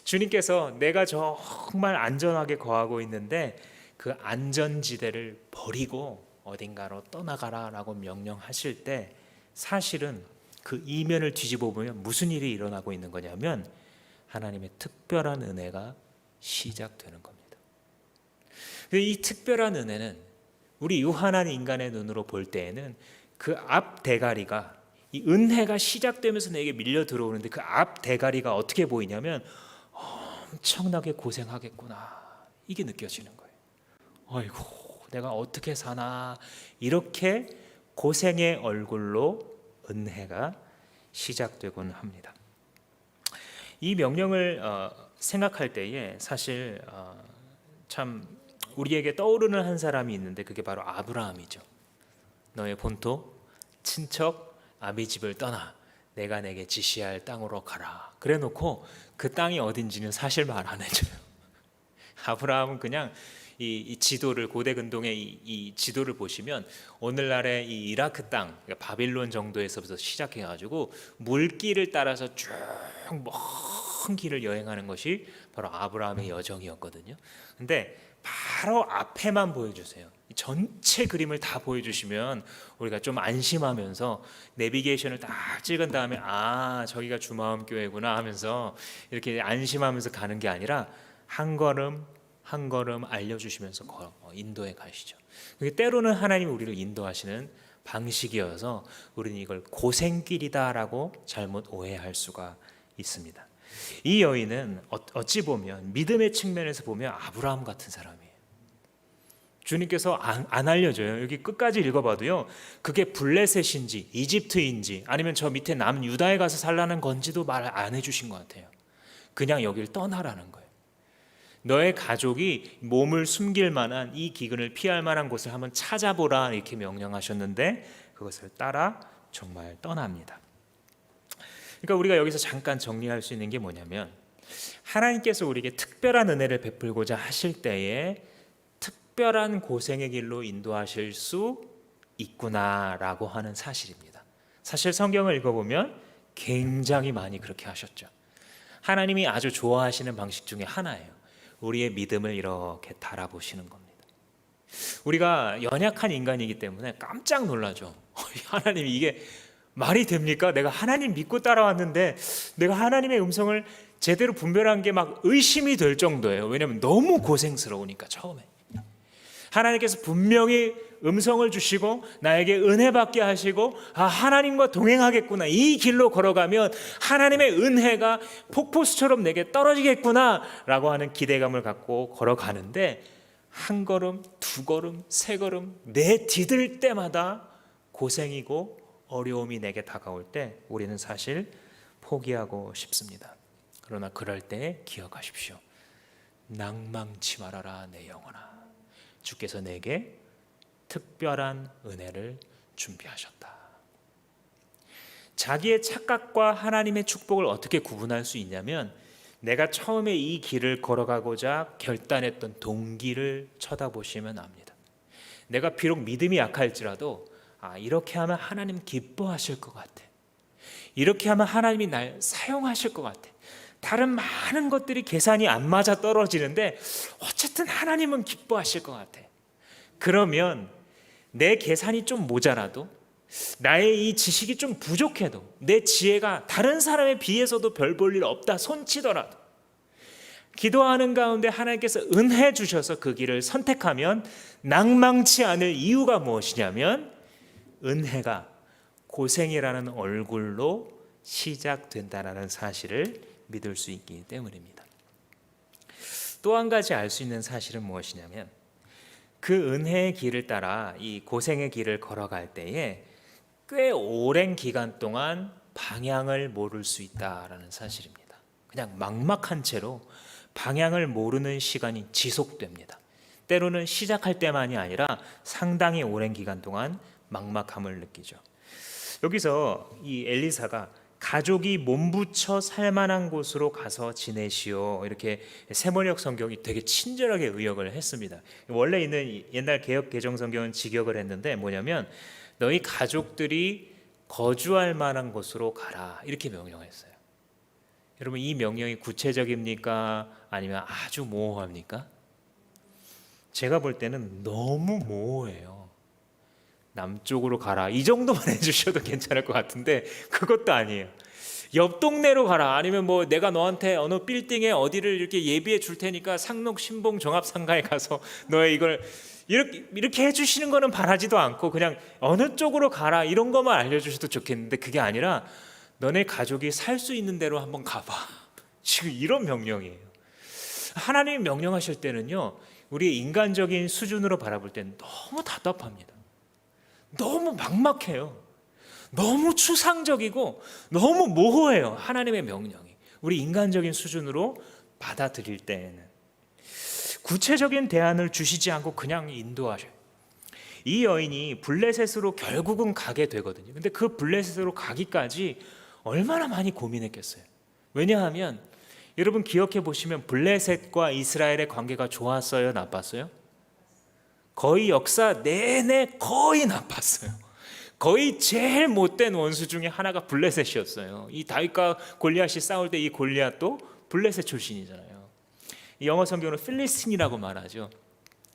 주님께서 내가 정말 안전하게 거하고 있는데 그 안전지대를 버리고 어딘가로 떠나가라 라고 명령하실 때 사실은 그 이면을 뒤집어 보면 무슨 일이 일어나고 있는 거냐면 하나님의 특별한 은혜가 시작되는 겁니다. 이 특별한 은혜는 우리 유한한 인간의 눈으로 볼 때에는 그 앞 대가리가 이 은혜가 시작되면서 내게 밀려 들어오는데 그 앞 대가리가 어떻게 보이냐면 엄청나게 고생하겠구나 이게 느껴지는 거예요. 아이고 내가 어떻게 사나 이렇게 고생의 얼굴로 은혜가 시작되곤 합니다. 이 명령을 생각할 때에 사실 참 우리에게 떠오르는 한 사람이 있는데 그게 바로 아브라함이죠. 너의 본토 친척 아비 집을 떠나 내가 내게 지시할 땅으로 가라. 그래놓고 그 땅이 어딘지는 사실 말 안 해줘요. 아브라함은 그냥 이 지도를 고대 근동의 이 지도를 보시면 오늘날의 이 이라크 땅 그러니까 바빌론 정도에서부터 시작해가지고 물길을 따라서 쭉 먼 길을 여행하는 것이 바로 아브라함의 여정이었거든요. 근데 바로 앞에만 보여주세요. 전체 그림을 다 보여주시면 우리가 좀 안심하면서 내비게이션을 딱 찍은 다음에 아 저기가 주마음교회구나 하면서 이렇게 안심하면서 가는 게 아니라 한 걸음 한 걸음 알려주시면서 인도에 가시죠. 때로는 하나님이 우리를 인도하시는 방식이어서 우리는 이걸 고생길이다라고 잘못 오해할 수가 있습니다. 이 여인은 어찌 보면 믿음의 측면에서 보면 아브라함 같은 사람이에요. 주님께서 안 알려줘요. 여기 끝까지 읽어봐도요. 그게 블레셋인지 이집트인지 아니면 저 밑에 남유다에 가서 살라는 건지도 말 안 해주신 것 같아요. 그냥 여기를 떠나라는 거예요. 너의 가족이 몸을 숨길 만한 이 기근을 피할 만한 곳을 한번 찾아보라 이렇게 명령하셨는데 그것을 따라 정말 떠납니다. 그러니까 우리가 여기서 잠깐 정리할 수 있는 게 뭐냐면 하나님께서 우리에게 특별한 은혜를 베풀고자 하실 때에 특별한 고생의 길로 인도하실 수 있구나라고 하는 사실입니다. 사실 성경을 읽어보면 굉장히 많이 그렇게 하셨죠. 하나님이 아주 좋아하시는 방식 중에 하나예요. 우리의 믿음을 이렇게 달아보시는 겁니다. 우리가 연약한 인간이기 때문에 깜짝 놀라죠. 하나님이 이게 말이 됩니까? 내가 하나님 믿고 따라왔는데 내가 하나님의 음성을 제대로 분별한 게 막 의심이 될 정도예요. 왜냐하면 너무 고생스러우니까 처음에. 하나님께서 분명히 음성을 주시고 나에게 은혜 받게 하시고 하나님과 동행하겠구나 이 길로 걸어가면 하나님의 은혜가 폭포수처럼 내게 떨어지겠구나 라고 하는 기대감을 갖고 걸어가는데 한 걸음 두 걸음 세 걸음 내디딜 때마다 고생이고 어려움이 내게 다가올 때 우리는 사실 포기하고 싶습니다. 그러나 그럴 때 기억하십시오. 낭망치 말아라 내 영혼아. 주께서 내게 특별한 은혜를 준비하셨다. 자기의 착각과 하나님의 축복을 어떻게 구분할 수 있냐면 내가 처음에 이 길을 걸어가고자 결단했던 동기를 쳐다보시면 압니다. 내가 비록 믿음이 약할지라도 이렇게 하면 하나님 기뻐하실 것 같아. 이렇게 하면 하나님이 날 사용하실 것 같아. 다른 많은 것들이 계산이 안 맞아 떨어지는데 어쨌든 하나님은 기뻐하실 것 같아. 그러면 내 계산이 좀 모자라도 나의 이 지식이 좀 부족해도 내 지혜가 다른 사람에 비해서도 별 볼 일 없다 손치더라도 기도하는 가운데 하나님께서 은혜 주셔서 그 길을 선택하면 낭망치 않을 이유가 무엇이냐면 은혜가 고생이라는 얼굴로 시작된다라는 사실을 믿을 수 있기 때문입니다. 또 한 가지 알 수 있는 사실은 무엇이냐면 그 은혜의 길을 따라 이 고생의 길을 걸어갈 때에 꽤 오랜 기간 동안 방향을 모를 수 있다라는 사실입니다. 그냥 막막한 채로 방향을 모르는 시간이 지속됩니다. 때로는 시작할 때만이 아니라 상당히 오랜 기간 동안 막막함을 느끼죠. 여기서 이 엘리사가 가족이 몸부쳐 살만한 곳으로 가서 지내시오 이렇게 세번역 성경이 되게 친절하게 의역을 했습니다. 원래 있는 옛날 개역 개정 성경은 직역을 했는데 뭐냐면 너희 가족들이 거주할 만한 곳으로 가라 이렇게 명령했어요. 여러분 이 명령이 구체적입니까? 아니면 아주 모호합니까? 제가 볼 때는 너무 모호해요. 남쪽으로 가라 이 정도만 해주셔도 괜찮을 것 같은데 그것도 아니에요. 옆 동네로 가라 아니면 뭐 내가 너한테 어느 빌딩에 어디를 이렇게 예비해 줄 테니까 상록 신봉 종합상가에 가서 너의 이걸 이렇게 해주시는 거는 바라지도 않고 그냥 어느 쪽으로 가라 이런 것만 알려주셔도 좋겠는데 그게 아니라 너네 가족이 살 수 있는 대로 한번 가봐. 지금 이런 명령이에요. 하나님이 명령하실 때는요 우리 인간적인 수준으로 바라볼 때는 너무 답답합니다. 너무 막막해요. 너무 추상적이고 너무 모호해요. 하나님의 명령이 우리 인간적인 수준으로 받아들일 때에는 구체적인 대안을 주시지 않고 그냥 인도하셔요. 이 여인이 블레셋으로 결국은 가게 되거든요. 근데 그 블레셋으로 가기까지 얼마나 많이 고민했겠어요. 왜냐하면 여러분 기억해 보시면 블레셋과 이스라엘의 관계가 좋았어요, 나빴어요? 거의 역사 내내 거의 나빴어요. 거의 제일 못된 원수 중에 하나가 블레셋이었어요. 이 다윗과 골리앗이 싸울 때 이 골리앗도 블레셋 출신이잖아요. 영어 성경은 필리스틴이라고 말하죠.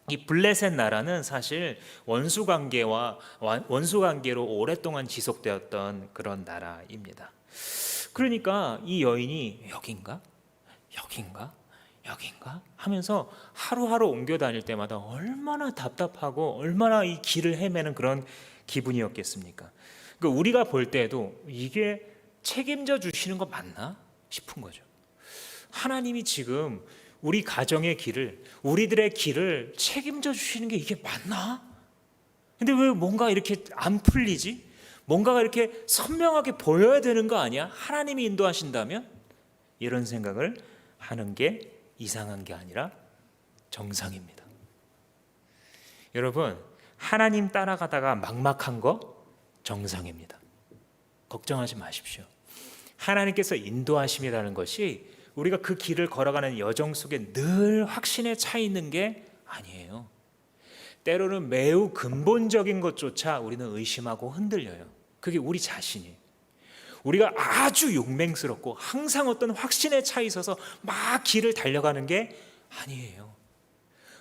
이 블레셋 나라는 사실 원수 관계로 오랫동안 지속되었던 그런 나라입니다. 그러니까 이 여인이 여긴가 하면서 하루하루 옮겨 다닐 때마다 얼마나 답답하고 얼마나 이 길을 헤매는 그런 기분이었겠습니까? 그러니까 우리가 볼 때도 이게 책임져 주시는 거 맞나 싶은 거죠. 하나님이 지금 우리 가정의 길을, 우리들의 길을 책임져 주시는 게 이게 맞나? 근데 왜 뭔가 이렇게 안 풀리지? 뭔가가 이렇게 선명하게 보여야 되는 거 아니야? 하나님이 인도하신다면? 이런 생각을 하는 게 이상한 게 아니라 정상입니다. 여러분, 하나님 따라가다가 막막한 거 정상입니다. 걱정하지 마십시오. 하나님께서 인도하심이라는 것이 우리가 그 길을 걸어가는 여정 속에 늘 확신에 차 있는 게 아니에요. 때로는 매우 근본적인 것조차 우리는 의심하고 흔들려요. 그게 우리 자신이에요. 우리가 아주 용맹스럽고 항상 어떤 확신에 차 있어서 막 길을 달려가는 게 아니에요.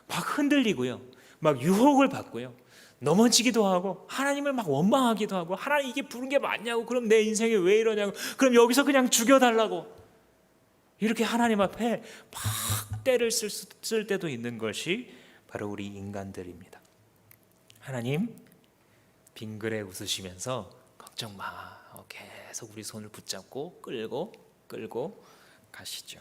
막 흔들리고요. 막 유혹을 받고요. 넘어지기도 하고 하나님을 막 원망하기도 하고 하나님 이게 부른 게 맞냐고 그럼 내 인생이 왜 이러냐고 그럼 여기서 그냥 죽여달라고 이렇게 하나님 앞에 막 때를 쓸 때도 있는 것이 바로 우리 인간들입니다. 하나님 빙그레 웃으시면서 걱정 마 계속 우리 손을 붙잡고 끌고 가시죠.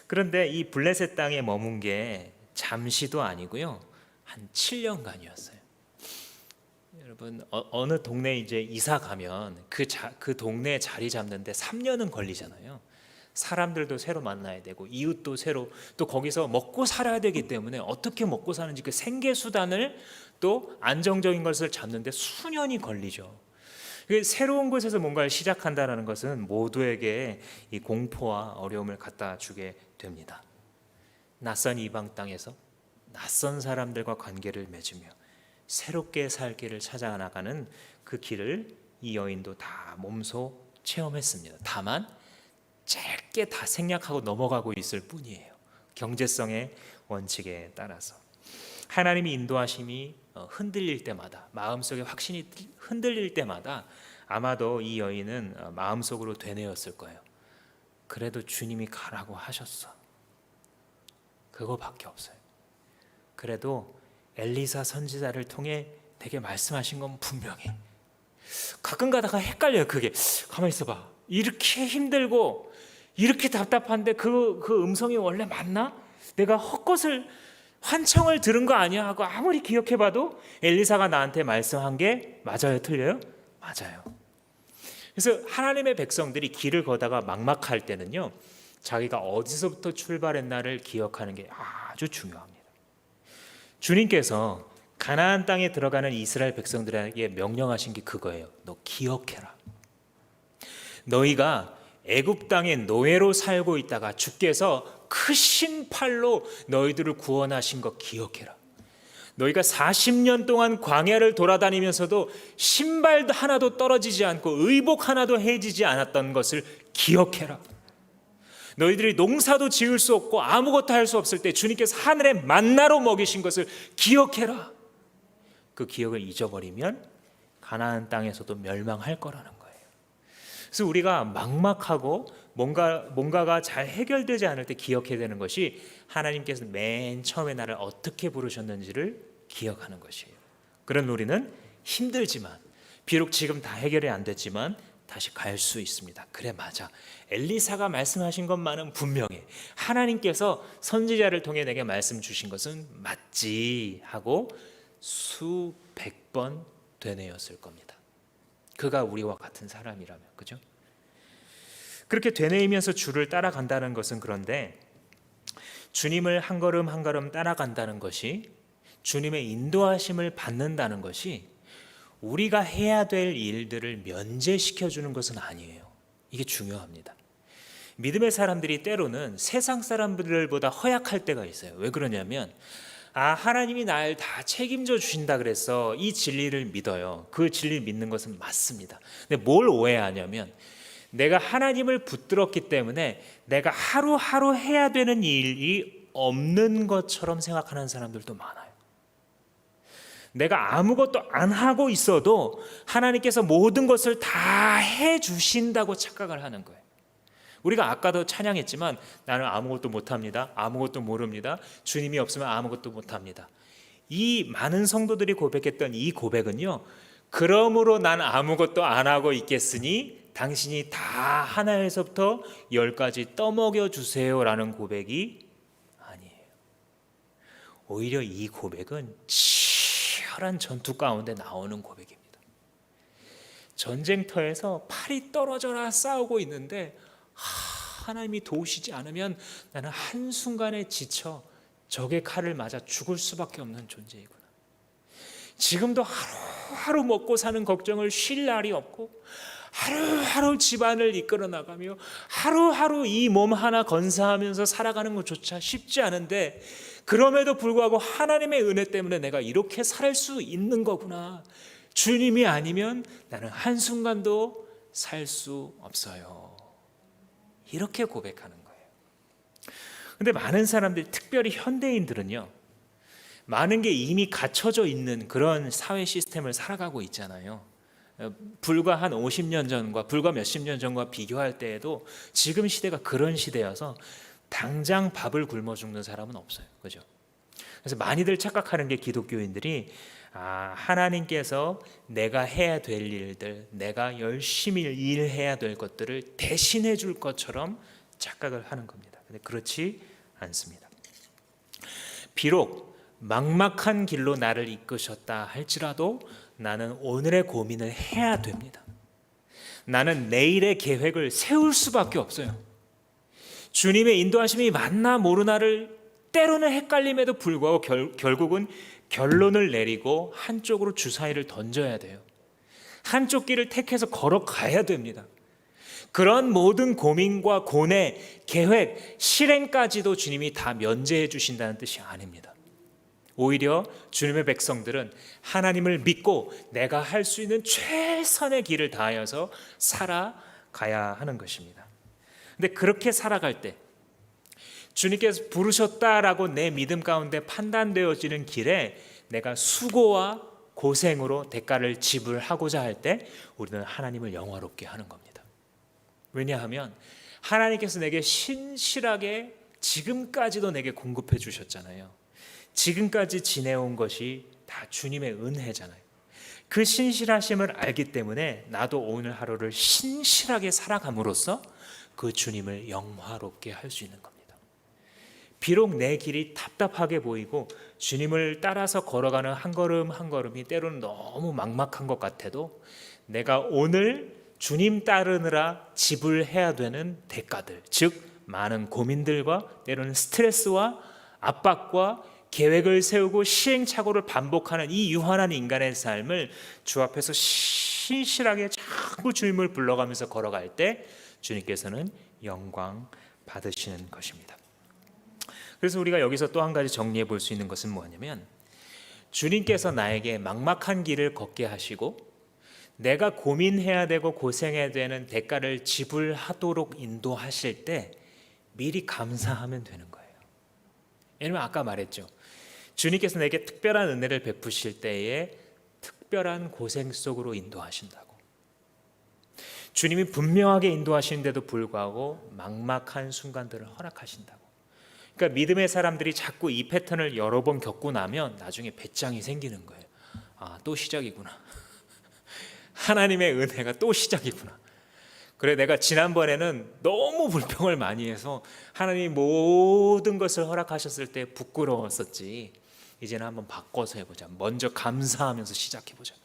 그런데 이 블레셋 땅에 머문 게 잠시도 아니고요. 한 7년간이었어요. 여러분 어느 동네 이제 이사 가면 그 동네에 자리 잡는데 3년은 걸리잖아요. 사람들도 새로 만나야 되고 이웃도 새로, 또 거기서 먹고 살아야 되기 때문에 어떻게 먹고 사는지 그 생계 수단을 또 안정적인 것을 잡는데 수년이 걸리죠. 새로운 곳에서 뭔가를 시작한다는 것은 모두에게 이 공포와 어려움을 갖다 주게 됩니다. 낯선 이방 땅에서 낯선 사람들과 관계를 맺으며 새롭게 살 길을 찾아 나가는 그 길을 이 여인도 다 몸소 체험했습니다. 다만 짧게 다 생략하고 넘어가고 있을 뿐이에요. 경제성의 원칙에 따라서 하나님의 인도하심이 흔들릴 때마다, 마음속에 확신이 흔들릴 때마다 아마도 이 여인은 마음속으로 되뇌었을 거예요. 그래도 주님이 가라고 하셨어. 그거밖에 없어요. 그래도 엘리사 선지자를 통해 내게 말씀하신 건 분명해. 가끔 가다가 헷갈려요. 그게 가만히 있어봐, 이렇게 힘들고 이렇게 답답한데 그 음성이 원래 맞나? 내가 헛것을 환청을 들은 거 아니야 하고 아무리 기억해봐도 엘리사가 나한테 말씀한 게 맞아요, 틀려요? 맞아요. 그래서 하나님의 백성들이 길을 걷다가 막막할 때는요, 자기가 어디서부터 출발했나를 기억하는 게 아주 중요합니다. 주님께서 가나안 땅에 들어가는 이스라엘 백성들에게 명령하신 게 그거예요. 너 기억해라. 너희가 애굽 땅에 노예로 살고 있다가 주께서 크신 팔로 너희들을 구원하신 거 기억해라. 너희가 40년 동안 광야를 돌아다니면서도 신발 하나도 떨어지지 않고 의복 하나도 해지지 않았던 것을 기억해라. 너희들이 농사도 지을 수 없고 아무것도 할 수 없을 때 주님께서 하늘에 만나로 먹이신 것을 기억해라. 그 기억을 잊어버리면 가나안 땅에서도 멸망할 거라는 거예요. 그래서 우리가 막막하고 뭔가가 잘 해결되지 않을 때 기억해야 되는 것이 하나님께서 맨 처음에 나를 어떻게 부르셨는지를 기억하는 것이에요. 그런 우리는 힘들지만, 비록 지금 다 해결이 안 됐지만 다시 갈 수 있습니다. 그래, 맞아, 엘리사가 말씀하신 것만은 분명해. 하나님께서 선지자를 통해 내게 말씀 주신 것은 맞지 하고 수백 번 되뇌었을 겁니다. 그가 우리와 같은 사람이라면, 그죠? 그렇게 되뇌이면서 주를 따라간다는 것은, 그런데 주님을 한 걸음 한 걸음 따라간다는 것이, 주님의 인도하심을 받는다는 것이 우리가 해야 될 일들을 면제시켜 주는 것은 아니에요. 이게 중요합니다. 믿음의 사람들이 때로는 세상 사람들보다 허약할 때가 있어요. 왜 그러냐면, 하나님이 날 다 책임져 주신다 그래서 이 진리를 믿어요. 그 진리를 믿는 것은 맞습니다. 근데 뭘 오해하냐면, 내가 하나님을 붙들었기 때문에 내가 하루하루 해야 되는 일이 없는 것처럼 생각하는 사람들도 많아요. 내가 아무것도 안 하고 있어도 하나님께서 모든 것을 다 해주신다고 착각을 하는 거예요. 우리가 아까도 찬양했지만, 나는 아무것도 못합니다, 아무것도 모릅니다, 주님이 없으면 아무것도 못합니다. 이 많은 성도들이 고백했던 이 고백은요, 그러므로 난 아무것도 안 하고 있겠으니 당신이 다 하나에서부터 10까지 떠먹여 주세요라는 고백이 아니에요. 오히려 이 고백은 치열한 전투 가운데 나오는 고백입니다. 전쟁터에서 팔이 떨어져라 싸우고 있는데 하나님이 도우시지 않으면 나는 한순간에 지쳐 적의 칼을 맞아 죽을 수밖에 없는 존재이구나. 지금도 하루하루 먹고 사는 걱정을 쉴 날이 없고, 하루하루 집안을 이끌어 나가며 하루하루 이 몸 하나 건사하면서 살아가는 것조차 쉽지 않은데, 그럼에도 불구하고 하나님의 은혜 때문에 내가 이렇게 살 수 있는 거구나. 주님이 아니면 나는 한순간도 살 수 없어요. 이렇게 고백하는 거예요. 근데 많은 사람들, 특별히 현대인들은요, 많은 게 이미 갖춰져 있는 그런 사회 시스템을 살아가고 있잖아요. 불과 한 50년 전과 불과 몇십 년 전과 비교할 때에도 지금 시대가 그런 시대여서 당장 밥을 굶어 죽는 사람은 없어요. 그죠? 그래서 많이들 착각하는 게, 기독교인들이 하나님께서 내가 해야 될 일들, 내가 열심히 일해야 될 것들을 대신해 줄 것처럼 착각을 하는 겁니다. 근데 그렇지 않습니다. 비록 막막한 길로 나를 이끄셨다 할지라도 나는 오늘의 고민을 해야 됩니다. 나는 내일의 계획을 세울 수밖에 없어요. 주님의 인도하심이 맞나 모르나를 때로는 헷갈림에도 불구하고 결국은 결론을 내리고 한쪽으로 주사위를 던져야 돼요. 한쪽 길을 택해서 걸어가야 됩니다. 그런 모든 고민과 고뇌, 계획, 실행까지도 주님이 다 면제해 주신다는 뜻이 아닙니다. 오히려 주님의 백성들은 하나님을 믿고 내가 할 수 있는 최선의 길을 다하여서 살아가야 하는 것입니다. 근데 그렇게 살아갈 때 주님께서 부르셨다라고 내 믿음 가운데 판단되어지는 길에 내가 수고와 고생으로 대가를 지불하고자 할 때 우리는 하나님을 영화롭게 하는 겁니다. 왜냐하면 하나님께서 내게 신실하게 지금까지도 내게 공급해 주셨잖아요. 지금까지 지내온 것이 다 주님의 은혜잖아요. 그 신실하심을 알기 때문에 나도 오늘 하루를 신실하게 살아감으로써 그 주님을 영화롭게 할 수 있는 겁니다. 비록 내 길이 답답하게 보이고 주님을 따라서 걸어가는 한 걸음 한 걸음이 때로는 너무 막막한 것 같아도 내가 오늘 주님 따르느라 지불해야 되는 대가들, 즉 많은 고민들과 때로는 스트레스와 압박과 계획을 세우고 시행착오를 반복하는 이 유한한 인간의 삶을 주 앞에서 신실하게 자꾸 주님을 불러가면서 걸어갈 때 주님께서는 영광 받으시는 것입니다. 그래서 우리가 여기서 또 한 가지 정리해 볼 수 있는 것은 뭐냐면 주님께서 나에게 막막한 길을 걷게 하시고 내가 고민해야 되고 고생해야 되는 대가를 지불하도록 인도하실 때 미리 감사하면 되는 거예요. 왜냐면 아까 말했죠. 주님께서 내게 특별한 은혜를 베푸실 때에 특별한 고생 속으로 인도하신다고. 주님이 분명하게 인도하시는데도 불구하고 막막한 순간들을 허락하신다고. 그러니까 믿음의 사람들이 자꾸 이 패턴을 여러 번 겪고 나면 나중에 배짱이 생기는 거예요. 아, 또 시작이구나. 하나님의 은혜가 또 시작이구나. 그래, 내가 지난번에는 너무 불평을 많이 해서 하나님이 모든 것을 허락하셨을 때 부끄러웠었지. 이제는 한번 바꿔서 해보자. 먼저 감사하면서 시작해보자.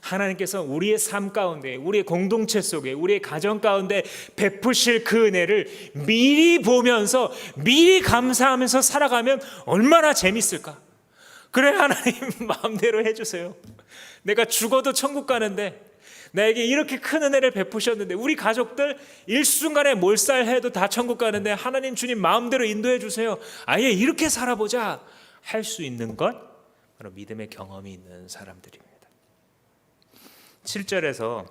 하나님께서 우리의 삶 가운데, 우리의 공동체 속에, 우리의 가정 가운데 베푸실 그 은혜를 미리 보면서 미리 감사하면서 살아가면 얼마나 재밌을까. 그래, 하나님 마음대로 해주세요. 내가 죽어도 천국 가는데 나에게 이렇게 큰 은혜를 베푸셨는데 우리 가족들 일순간에 몰살해도 다 천국 가는데 하나님 주님 마음대로 인도해 주세요. 아예 이렇게 살아보자 할 수 있는 것 바로 믿음의 경험이 있는 사람들입니다. 7절에서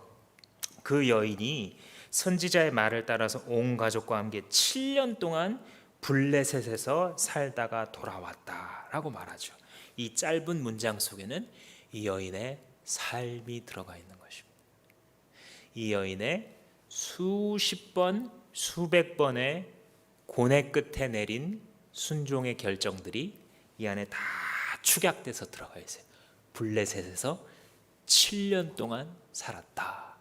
그 여인이 선지자의 말을 따라서 온 가족과 함께 7년 동안 블레셋에서 살다가 돌아왔다라고 말하죠. 이 짧은 문장 속에는 이 여인의 삶이 들어가 있는 것입니다. 이 여인의 수십 번, 수백 번의 고뇌 끝에 내린 순종의 결정들이 이 안에 다 축약돼서 들어가 있어요. 블레셋에서 7년 동안 살았다.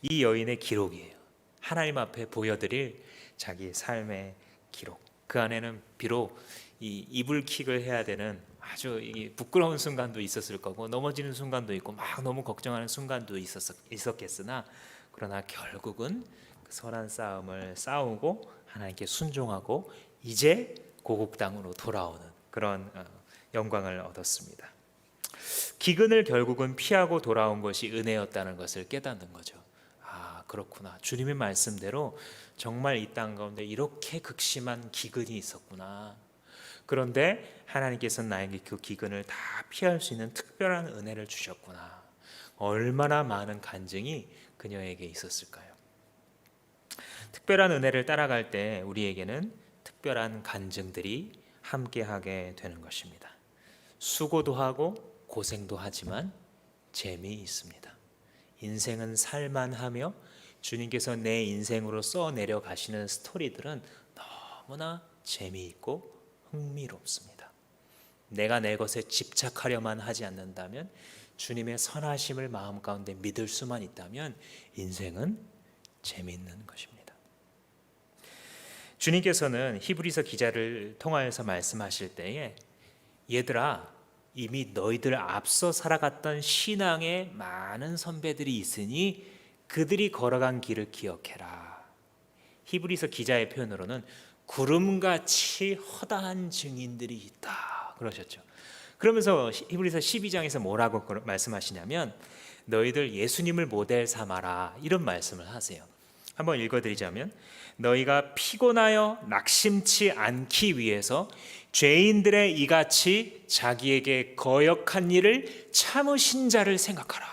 이 여인의 기록이에요. 하나님 앞에 보여드릴 자기 삶의 기록. 그 안에는 비록 이 이불킥을 해야 되는 아주 부끄러운 순간도 있었을 거고 넘어지는 순간도 있고 막 너무 걱정하는 순간도 있었겠으나 그러나 결국은 그 선한 싸움을 싸우고 하나님께 순종하고 이제 고국 땅으로 돌아오는 그런 영광을 얻었습니다. 기근을 결국은 피하고 돌아온 것이 은혜였다는 것을 깨닫는 거죠. 아, 그렇구나. 주님의 말씀대로 정말 이 땅 가운데 이렇게 극심한 기근이 있었구나. 그런데 하나님께서는 나에게 그 기근을 다 피할 수 있는 특별한 은혜를 주셨구나. 얼마나 많은 간증이 그녀에게 있었을까요? 특별한 은혜를 따라갈 때 우리에게는 특별한 간증들이 함께하게 되는 것입니다. 수고도 하고 고생도 하지만 재미있습니다. 인생은 살만하며 주님께서 내 인생으로 써내려 가시는 스토리들은 너무나 재미있고 흥미롭습니다. 내가 내 것에 집착하려만 하지 않는다면, 주님의 선하심을 마음 가운데 믿을 수만 있다면 인생은 재미있는 것입니다. 주님께서는 히브리서 기자를 통하여서 말씀하실 때에 얘들아, 이미 너희들 앞서 살아갔던 신앙의 많은 선배들이 있으니 그들이 걸어간 길을 기억해라. 히브리서 기자의 표현으로는 구름같이 허다한 증인들이 있다 그러셨죠. 그러면서 히브리서 12장에서 뭐라고 말씀하시냐면 너희들 예수님을 모델 삼아라 이런 말씀을 하세요. 한번 읽어드리자면 너희가 피곤하여 낙심치 않기 위해서 죄인들의 이같이 자기에게 거역한 일을 참으신 자를 생각하라.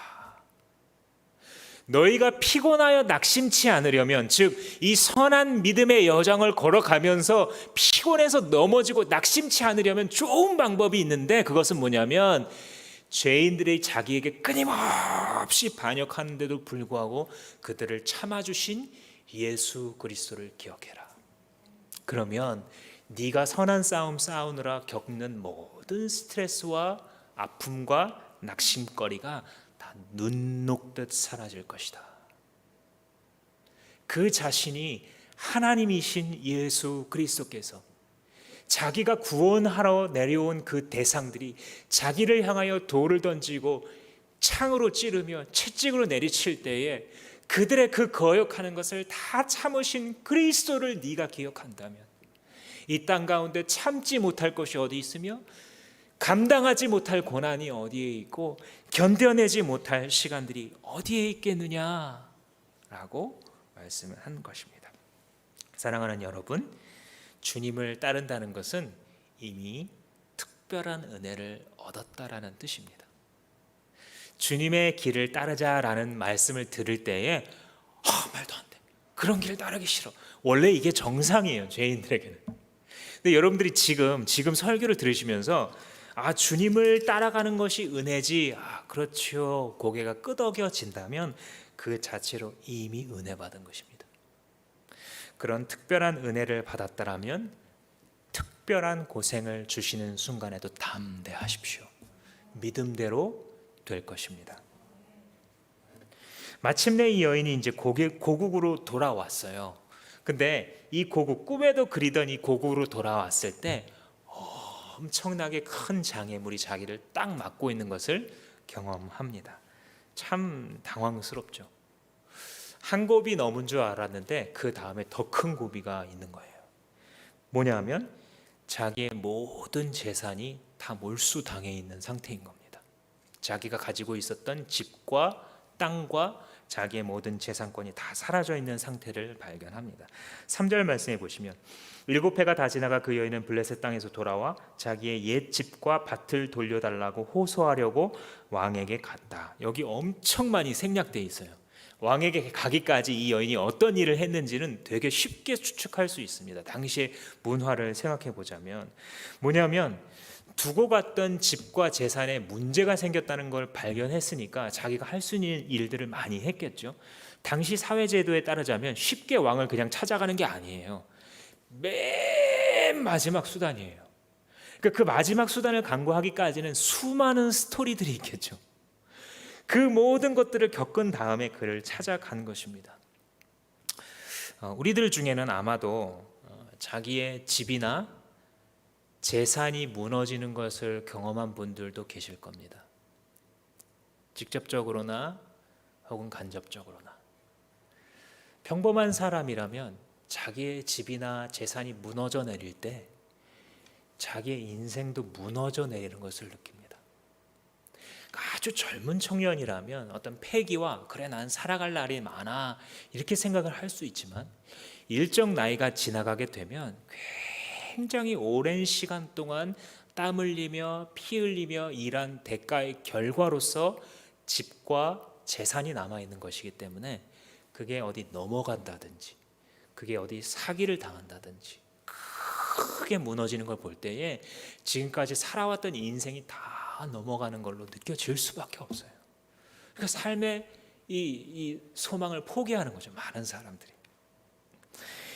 너희가 피곤하여 낙심치 않으려면 즉 이 선한 믿음의 여정을 걸어가면서 피곤해서 넘어지고 낙심치 않으려면 좋은 방법이 있는데 그것은 뭐냐면 죄인들이 자기에게 끊임없이 반역하는데도 불구하고 그들을 참아주신 예수 그리스도를 기억해라. 그러면 네가 선한 싸움 싸우느라 겪는 모든 스트레스와 아픔과 낙심거리가 다 눈 녹듯 사라질 것이다. 그 자신이 하나님이신 예수 그리스도께서 자기가 구원하러 내려온 그 대상들이 자기를 향하여 돌을 던지고 창으로 찌르며 채찍으로 내리칠 때에 그들의 그 거역하는 것을 다 참으신 그리스도를 네가 기억한다면 이 땅 가운데 참지 못할 것이 어디 있으며 감당하지 못할 고난이 어디에 있고 견뎌내지 못할 시간들이 어디에 있겠느냐라고 말씀을 한 것입니다. 사랑하는 여러분, 주님을 따른다는 것은 이미 특별한 은혜를 얻었다라는 뜻입니다. 주님의 길을 따르자라는 말씀을 들을 때에 말도 안 돼. 그런 길 따르기 싫어. 원래 이게 정상이에요, 죄인들에게는. 근데 여러분들이 지금 설교를 들으시면서 주님을 따라가는 것이 은혜지. 그렇죠. 고개가 끄덕여진다면 그 자체로 이미 은혜 받은 것입니다. 그런 특별한 은혜를 받았다라면 특별한 고생을 주시는 순간에도 담대하십시오. 믿음대로 될 것입니다. 마침내 이 여인이 이제 고국으로 돌아왔어요. 근데 이 고국, 꿈에도 그리던 이 고국으로 돌아왔을 때 엄청나게 큰 장애물이 자기를 딱 막고 있는 것을 경험합니다. 참 당황스럽죠. 한 곱이 넘은 줄 알았는데 그 다음에 더 큰 고비가 있는 거예요. 뭐냐면 자기의 모든 재산이 다 몰수당해 있는 상태인 겁니다. 자기가 가지고 있었던 집과 땅과 자기의 모든 재산권이 다 사라져 있는 상태를 발견합니다. 3절 말씀해 보시면 7해가 다 지나가 그 여인은 블레셋 땅에서 돌아와 자기의 옛 집과 밭을 돌려달라고 호소하려고 왕에게 갔다. 여기 엄청 많이 생략되어 있어요. 왕에게 가기까지 이 여인이 어떤 일을 했는지는 되게 쉽게 추측할 수 있습니다. 당시의 문화를 생각해 보자면 뭐냐면 두고 갔던 집과 재산에 문제가 생겼다는 걸 발견했으니까 자기가 할 수 있는 일들을 많이 했겠죠. 당시 사회제도에 따르자면 쉽게 왕을 그냥 찾아가는 게 아니에요. 맨 마지막 수단이에요. 그러니까 그 마지막 수단을 강구하기까지는 수많은 스토리들이 있겠죠. 그 모든 것들을 겪은 다음에 그를 찾아간 것입니다. 우리들 중에는 아마도 자기의 집이나 재산이 무너지는 것을 경험한 분들도 계실 겁니다. 직접적으로나 혹은 간접적으로나. 평범한 사람이라면 자기의 집이나 재산이 무너져 내릴 때 자기의 인생도 무너져 내리는 것을 느낍니다. 아주 젊은 청년이라면 어떤 패기와 그래 난 살아갈 날이 많아 이렇게 생각을 할 수 있지만 일정 나이가 지나가게 되면 굉장히 오랜 시간 동안 땀 흘리며 피 흘리며 일한 대가의 결과로서 집과 재산이 남아있는 것이기 때문에 그게 어디 넘어간다든지 그게 어디 사기를 당한다든지 크게 무너지는 걸 볼 때에 지금까지 살아왔던 인생이 다 넘어가는 걸로 느껴질 수밖에 없어요. 그러니까 삶의 이 소망을 포기하는 거죠. 많은 사람들이.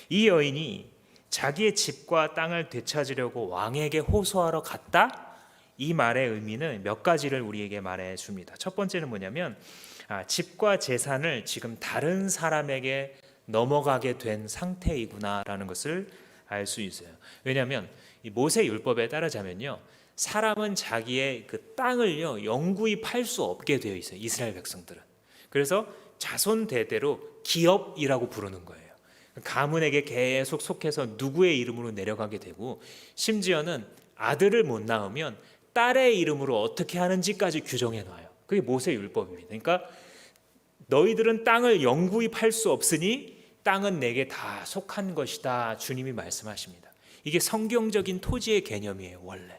이 여인이 자기의 집과 땅을 되찾으려고 왕에게 호소하러 갔다? 이 말의 의미는 몇 가지를 우리에게 말해 줍니다. 첫 번째는 뭐냐면 집과 재산을 지금 다른 사람에게 넘어가게 된 상태이구나라는 것을 알 수 있어요. 왜냐하면 이 모세 율법에 따르자면요, 사람은 자기의 그 땅을요 영구히 팔 수 없게 되어 있어요. 이스라엘 백성들은. 그래서 자손 대대로 기업이라고 부르는 거예요. 가문에게 계속 속해서 누구의 이름으로 내려가게 되고, 심지어는 아들을 못 낳으면 딸의 이름으로 어떻게 하는지까지 규정해 놔요. 그게 모세 율법입니다. 그러니까 너희들은 땅을 영구히 팔 수 없으니 땅은 내게 다 속한 것이다, 주님이 말씀하십니다. 이게 성경적인 토지의 개념이에요. 원래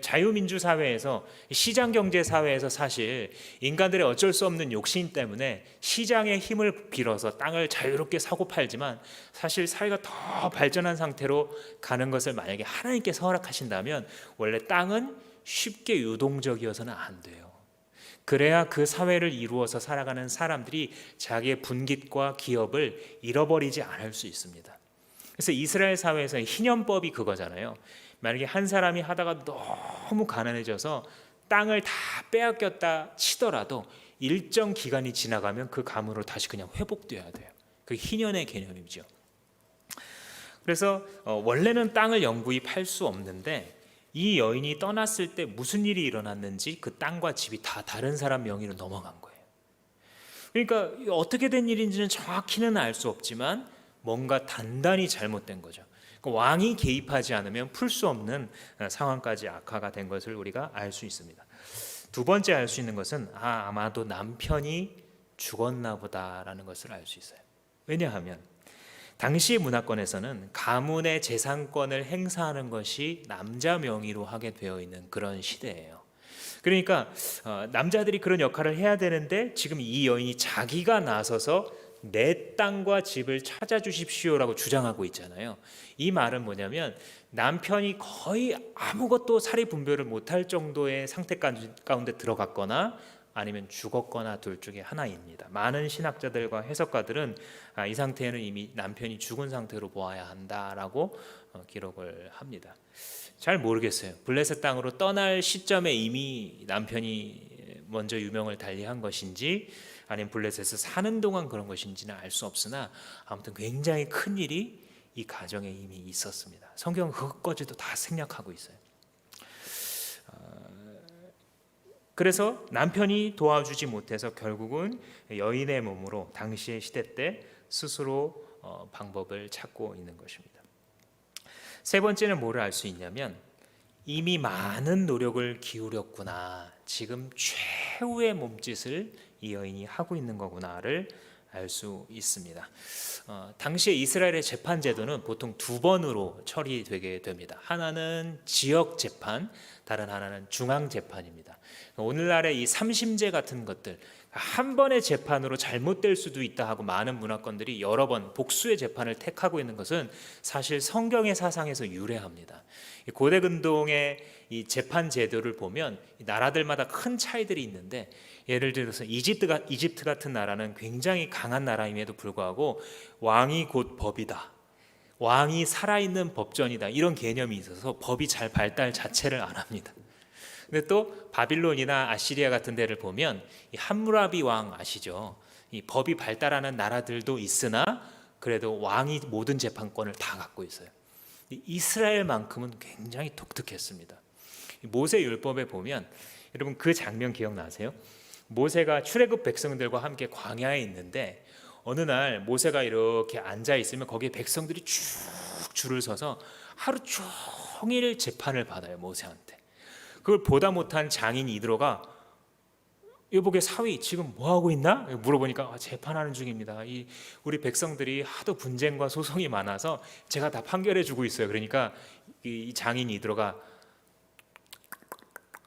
자유민주 사회에서, 시장 경제 사회에서 사실 인간들의 어쩔 수 없는 욕심 때문에 시장의 힘을 빌어서 땅을 자유롭게 사고 팔지만, 사실 사회가 더 발전한 상태로 가는 것을 만약에 하나님께서 허락하신다면 원래 땅은 쉽게 유동적이어서는 안 돼요. 그래야 그 사회를 이루어서 살아가는 사람들이 자기의 분깃과 기업을 잃어버리지 않을 수 있습니다. 그래서 이스라엘 사회에서의 희년법이 그거잖아요. 만약에 한 사람이 하다가 너무 가난해져서 땅을 다 빼앗겼다 치더라도 일정 기간이 지나가면 그 가문으로 다시 그냥 회복돼야 돼요. 그 희년의 개념이죠. 그래서 원래는 땅을 영구히 팔 수 없는데, 이 여인이 떠났을 때 무슨 일이 일어났는지 그 땅과 집이 다 다른 사람 명의로 넘어간 거예요. 그러니까 어떻게 된 일인지는 정확히는 알 수 없지만 뭔가 단단히 잘못된 거죠. 그러니까 왕이 개입하지 않으면 풀 수 없는 상황까지 악화가 된 것을 우리가 알 수 있습니다. 두 번째 알 수 있는 것은 아마도 남편이 죽었나 보다라는 것을 알 수 있어요. 왜냐하면 당시 문화권에서는 가문의 재산권을 행사하는 것이 남자 명의로 하게 되어 있는 그런 시대예요. 그러니까 남자들이 그런 역할을 해야 되는데, 지금 이 여인이 자기가 나서서 내 땅과 집을 찾아주십시오라고 주장하고 있잖아요. 이 말은 뭐냐면 남편이 거의 아무것도 사리분별을 못할 정도의 상태 가운데 들어갔거나 아니면 죽었거나 둘 중에 하나입니다. 많은 신학자들과 해석가들은 이 상태에는 이미 남편이 죽은 상태로 보아야 한다라고 기록을 합니다. 잘 모르겠어요. 블레셋 땅으로 떠날 시점에 이미 남편이 먼저 유명을 달리한 것인지 아니면 블레셋에서 사는 동안 그런 것인지는 알 수 없으나, 아무튼 굉장히 큰 일이 이 가정에 이미 있었습니다. 성경은 그것까지도 다 생략하고 있어요. 그래서 남편이 도와주지 못해서 결국은 여인의 몸으로 당시의 시대 때 스스로 방법을 찾고 있는 것입니다. 세 번째는 뭐를 알 수 있냐면, 이미 많은 노력을 기울였구나, 지금 최후의 몸짓을 이 여인이 하고 있는 거구나를 알 수 있습니다. 당시에 이스라엘의 재판 제도는 보통 두 번으로 처리되게 됩니다. 하나는 지역 재판, 다른 하나는 중앙 재판입니다. 오늘날의 이 삼심제 같은 것들, 한 번의 재판으로 잘못될 수도 있다 하고 많은 문화권들이 여러 번 복수의 재판을 택하고 있는 것은 사실 성경의 사상에서 유래합니다. 고대 근동의 이 재판 제도를 보면 나라들마다 큰 차이들이 있는데, 예를 들어서 이집트 같은 나라는 굉장히 강한 나라임에도 불구하고 왕이 곧 법이다, 왕이 살아있는 법전이다, 이런 개념이 있어서 법이 잘 발달 자체를 안 합니다. 근데 또 바빌론이나 아시리아 같은 데를 보면 이 함무라비 왕 아시죠? 이 법이 발달하는 나라들도 있으나 그래도 왕이 모든 재판권을 다 갖고 있어요. 이스라엘만큼은 굉장히 독특했습니다. 모세 율법에 보면, 여러분 그 장면 기억나세요? 모세가 출애굽 백성들과 함께 광야에 있는데 어느 날 모세가 이렇게 앉아 있으면 거기에 백성들이 쭉 줄을 서서 하루 종일 재판을 받아요, 모세한테. 그걸 보다 못한 장인 이드로가 여보게 사위 지금 뭐 하고 있나? 물어보니까 재판하는 중입니다. 우리 백성들이 하도 분쟁과 소송이 많아서 제가 다 판결해 주고 있어요. 그러니까 이 장인 이드로가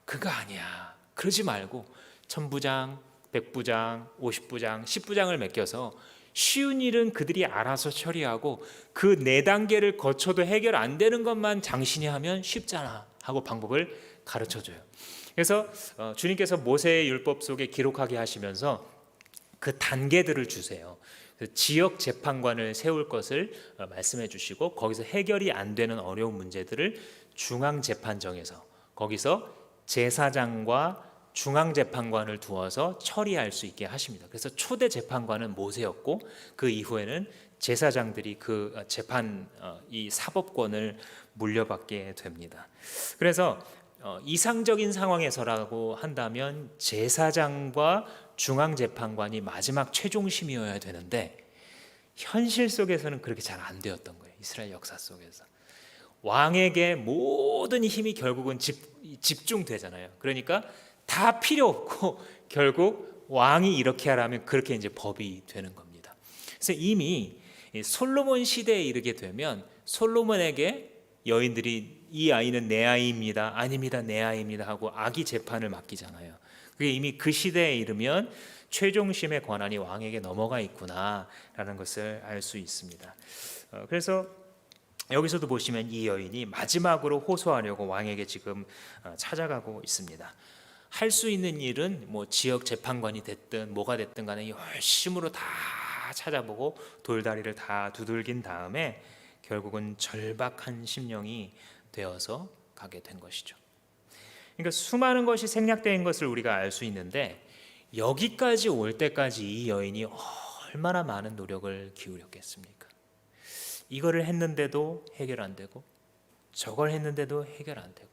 그거 아니야, 그러지 말고 천부장, 백부장, 50부장, 10부장을 맡겨서 쉬운 일은 그들이 알아서 처리하고 그 4단계를 거쳐도 해결 안 되는 것만 장신이 하면 쉽잖아 하고 방법을 가르쳐줘요. 그래서 주님께서 모세의 율법 속에 기록하게 하시면서 그 단계들을 주세요. 지역 재판관을 세울 것을 말씀해 주시고, 거기서 해결이 안 되는 어려운 문제들을 중앙재판정에서, 거기서 제사장과 중앙재판관을 두어서 처리할 수 있게 하십니다. 그래서 초대 재판관은 모세였고, 그 이후에는 제사장들이 그 재판 이 사법권을 물려받게 됩니다. 그래서 이상적인 상황에서라고 한다면 제사장과 중앙재판관이 마지막 최종심이어야 되는데, 현실 속에서는 그렇게 잘 안 되었던 거예요. 이스라엘 역사 속에서 왕에게 모든 힘이 결국은 집중되잖아요. 그러니까 다 필요 없고 결국 왕이 이렇게 하라면 그렇게 이제 법이 되는 겁니다. 그래서 이미 솔로몬 시대에 이르게 되면 솔로몬에게 여인들이 이 아이는 내 아이입니다, 아닙니다, 내 아이입니다 하고 아기 재판을 맡기잖아요. 그게 이미 그 시대에 이르면 최종심의 권한이 왕에게 넘어가 있구나라는 것을 알 수 있습니다. 그래서 여기서도 보시면 이 여인이 마지막으로 호소하려고 왕에게 지금 찾아가고 있습니다. 할 수 있는 일은 뭐 지역 재판관이 됐든 뭐가 됐든 간에 열심으로 다 찾아보고 돌다리를 다 두들긴 다음에 결국은 절박한 심령이 되어서 가게 된 것이죠. 그러니까 수많은 것이 생략된 것을 우리가 알 수 있는데 여기까지 올 때까지 이 여인이 얼마나 많은 노력을 기울였겠습니까? 이거를 했는데도 해결 안 되고 저걸 했는데도 해결 안 되고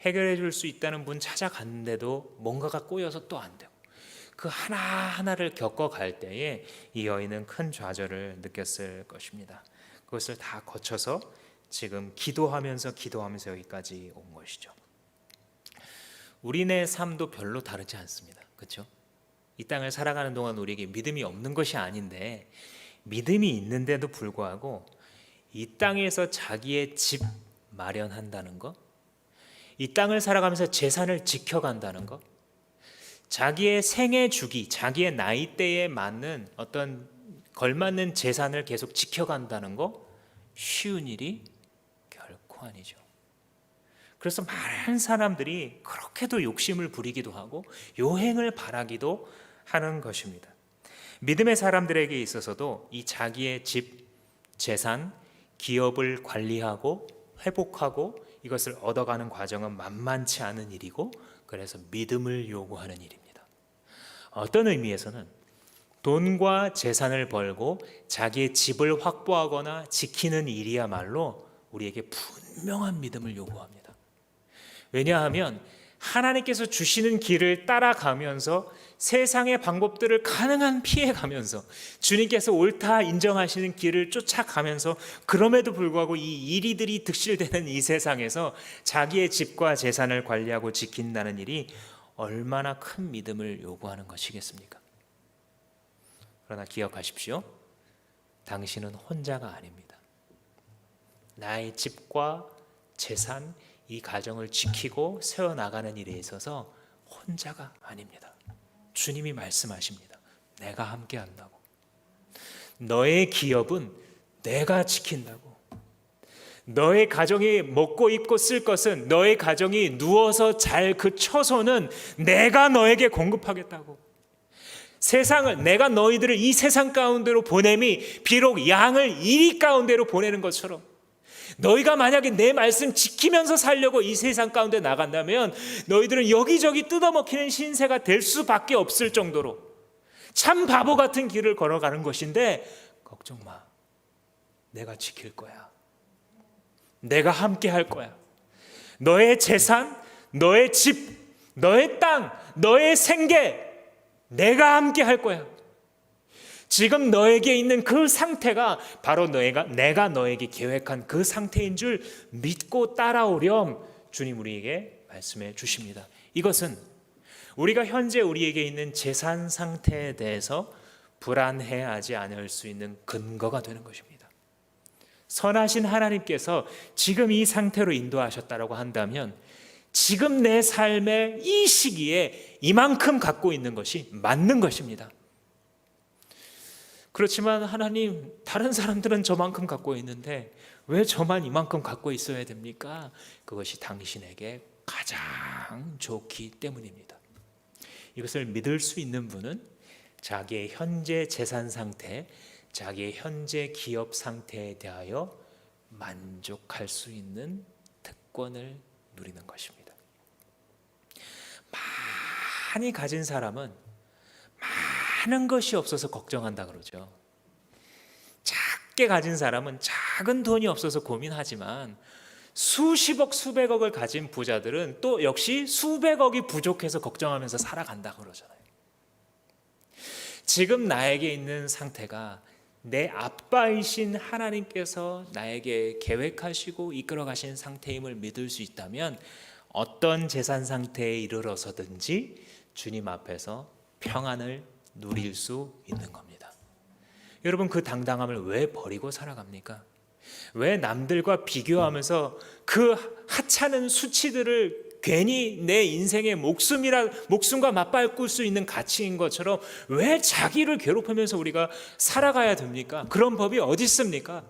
해결해 줄 수 있다는 분 찾아갔는데도 뭔가가 꼬여서 또 안 되고 그 하나하나를 겪어갈 때에 이 여인은 큰 좌절을 느꼈을 것입니다. 그것을 다 거쳐서 지금 기도하면서 여기까지 온 것이죠. 우리네 삶도 별로 다르지 않습니다. 그렇죠? 이 땅을 살아가는 동안 우리에게 믿음이 없는 것이 아닌데 믿음이 있는데도 불구하고 이 땅에서 자기의 집 마련한다는 것, 이 땅을 살아가면서 재산을 지켜간다는 것, 자기의 생애 주기, 자기의 나이대에 맞는 어떤 걸맞는 재산을 계속 지켜간다는 거 쉬운 일이 결코 아니죠. 그래서 많은 사람들이 그렇게도 욕심을 부리기도 하고 요행을 바라기도 하는 것입니다. 믿음의 사람들에게 있어서도 이 자기의 집, 재산, 기업을 관리하고 회복하고 이것을 얻어가는 과정은 만만치 않은 일이고 그래서 믿음을 요구하는 일입니다. 어떤 의미에서는 돈과 재산을 벌고 자기의 집을 확보하거나 지키는 일이야말로 우리에게 분명한 믿음을 요구합니다. 왜냐하면 하나님께서 주시는 길을 따라가면서 세상의 방법들을 가능한 피해가면서 주님께서 옳다 인정하시는 길을 쫓아가면서 그럼에도 불구하고 이 이리들이 득실되는 이 세상에서 자기의 집과 재산을 관리하고 지킨다는 일이 얼마나 큰 믿음을 요구하는 것이겠습니까? 그러나 기억하십시오. 당신은 혼자가 아닙니다. 나의 집과 재산, 이 가정을 지키고 세워나가는 일에 있어서 혼자가 아닙니다. 주님이 말씀하십니다. 내가 함께 한다고. 너의 기업은 내가 지킨다고. 너의 가정이 먹고 입고 쓸 것은 너의 가정이 누워서 잘 그 처소는 내가 너에게 공급하겠다고. 세상을 내가 너희들을 이 세상 가운데로 보냄이 비록 양을 이리 가운데로 보내는 것처럼 너희가 만약에 내 말씀 지키면서 살려고 이 세상 가운데 나간다면 너희들은 여기저기 뜯어먹히는 신세가 될 수밖에 없을 정도로 참 바보 같은 길을 걸어가는 것인데 걱정 마. 내가 지킬 거야. 내가 함께 할 거야. 너의 재산, 너의 집, 너의 땅, 너의 생계 내가 함께 할 거야. 지금 너에게 있는 그 상태가 바로 내가 너에게 계획한 그 상태인 줄 믿고 따라오렴 주님 우리에게 말씀해 주십니다. 이것은 우리가 현재 우리에게 있는 재산 상태에 대해서 불안해하지 않을 수 있는 근거가 되는 것입니다. 선하신 하나님께서 지금 이 상태로 인도하셨다고 한다면 지금 내 삶의 이 시기에 이만큼 갖고 있는 것이 맞는 것입니다. 그렇지만 하나님, 다른 사람들은 저만큼 갖고 있는데 왜 저만 이만큼 갖고 있어야 됩니까? 그것이 당신에게 가장 좋기 때문입니다. 이것을 믿을 수 있는 분은 자기의 현재 재산 상태, 자기의 현재 기업 상태에 대하여 만족할 수 있는 특권을 누리는 것입니다. 많이 가진 사람은 많은 것이 없어서 걱정한다 그러죠. 작게 가진 사람은 작은 돈이 없어서 고민하지만 수십억 수백억을 가진 부자들은 또 역시 수백억이 부족해서 걱정하면서 살아간다 그러잖아요. 지금 나에게 있는 상태가 내 아빠이신 하나님께서 나에게 계획하시고 이끌어 가신 상태임을 믿을 수 있다면 어떤 재산 상태에 이르러서든지 주님 앞에서 평안을 누릴 수 있는 겁니다. 여러분, 그 당당함을 왜 버리고 살아갑니까? 왜 남들과 비교하면서 그 하찮은 수치들을 괜히 내 인생의 목숨과 맞바꿀 수 있는 가치인 것처럼 왜 자기를 괴롭히면서 우리가 살아가야 됩니까? 그런 법이 어디 있습니까?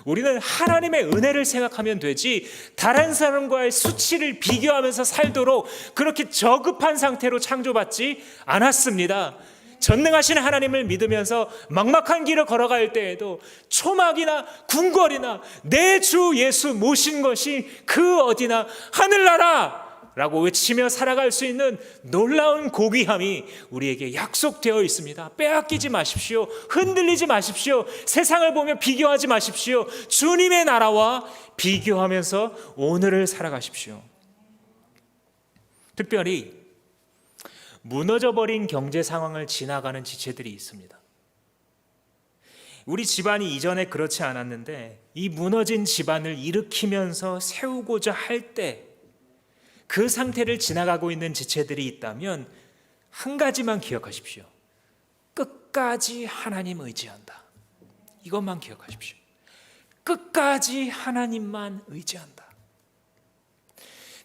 우리는 하나님의 은혜를 생각하면 되지 다른 사람과의 수치를 비교하면서 살도록 그렇게 저급한 상태로 창조받지 않았습니다. 전능하신 하나님을 믿으면서 막막한 길을 걸어갈 때에도 초막이나 궁궐이나 내 주 예수 모신 것이 그 어디나 하늘나라 라고 외치며 살아갈 수 있는 놀라운 고귀함이 우리에게 약속되어 있습니다. 빼앗기지 마십시오. 흔들리지 마십시오. 세상을 보며 비교하지 마십시오. 주님의 나라와 비교하면서 오늘을 살아가십시오. 특별히 무너져버린 경제 상황을 지나가는 지체들이 있습니다. 우리 집안이 이전에 그렇지 않았는데 이 무너진 집안을 일으키면서 세우고자 할 때 그 상태를 지나가고 있는 지체들이 있다면 한 가지만 기억하십시오. 끝까지 하나님 의지한다. 이것만 기억하십시오. 끝까지 하나님만 의지한다.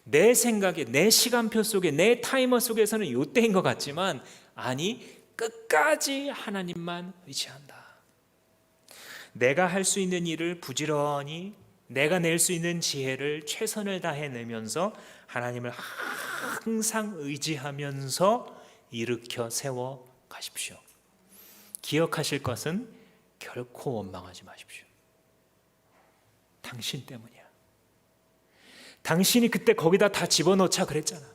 내 생각에, 내 시간표 속에, 내 타이머 속에서는 이때인 것 같지만 아니, 끝까지 하나님만 의지한다. 내가 할 수 있는 일을 부지런히 내가 낼 수 있는 지혜를 최선을 다해내면서 하나님을 항상 의지하면서 일으켜 세워 가십시오. 기억하실 것은 결코 원망하지 마십시오. 당신 때문이야. 당신이 그때 거기다 다 집어넣자 그랬잖아.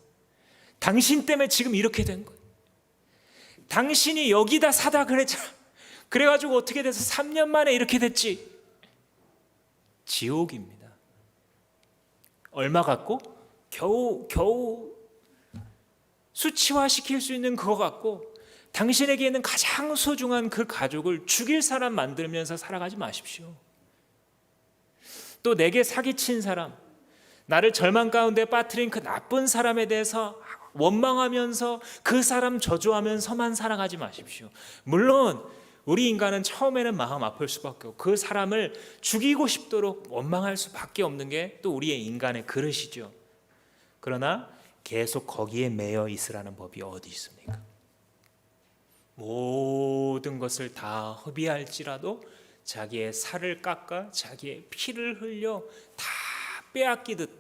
당신 때문에 지금 이렇게 된 거야. 당신이 여기다 사다 그랬잖아. 그래가지고 어떻게 돼서 3년 만에 이렇게 됐지. 지옥입니다. 얼마 갖고 겨우 수치화시킬 수 있는 그거 갖고 당신에게는 가장 소중한 그 가족을 죽일 사람 만들면서 살아가지 마십시오. 또 내게 사기친 사람, 나를 절망 가운데 빠뜨린 그 나쁜 사람에 대해서 원망하면서 그 사람 저주하면서만 살아가지 마십시오. 물론 우리 인간은 처음에는 마음 아플 수밖에 없고 그 사람을 죽이고 싶도록 원망할 수밖에 없는 게 또 우리의 인간의 그릇이죠. 그러나 계속 거기에 매여 있으라는 법이 어디 있습니까? 모든 것을 다 허비할지라도 자기의 살을 깎아 자기의 피를 흘려 다 빼앗기듯,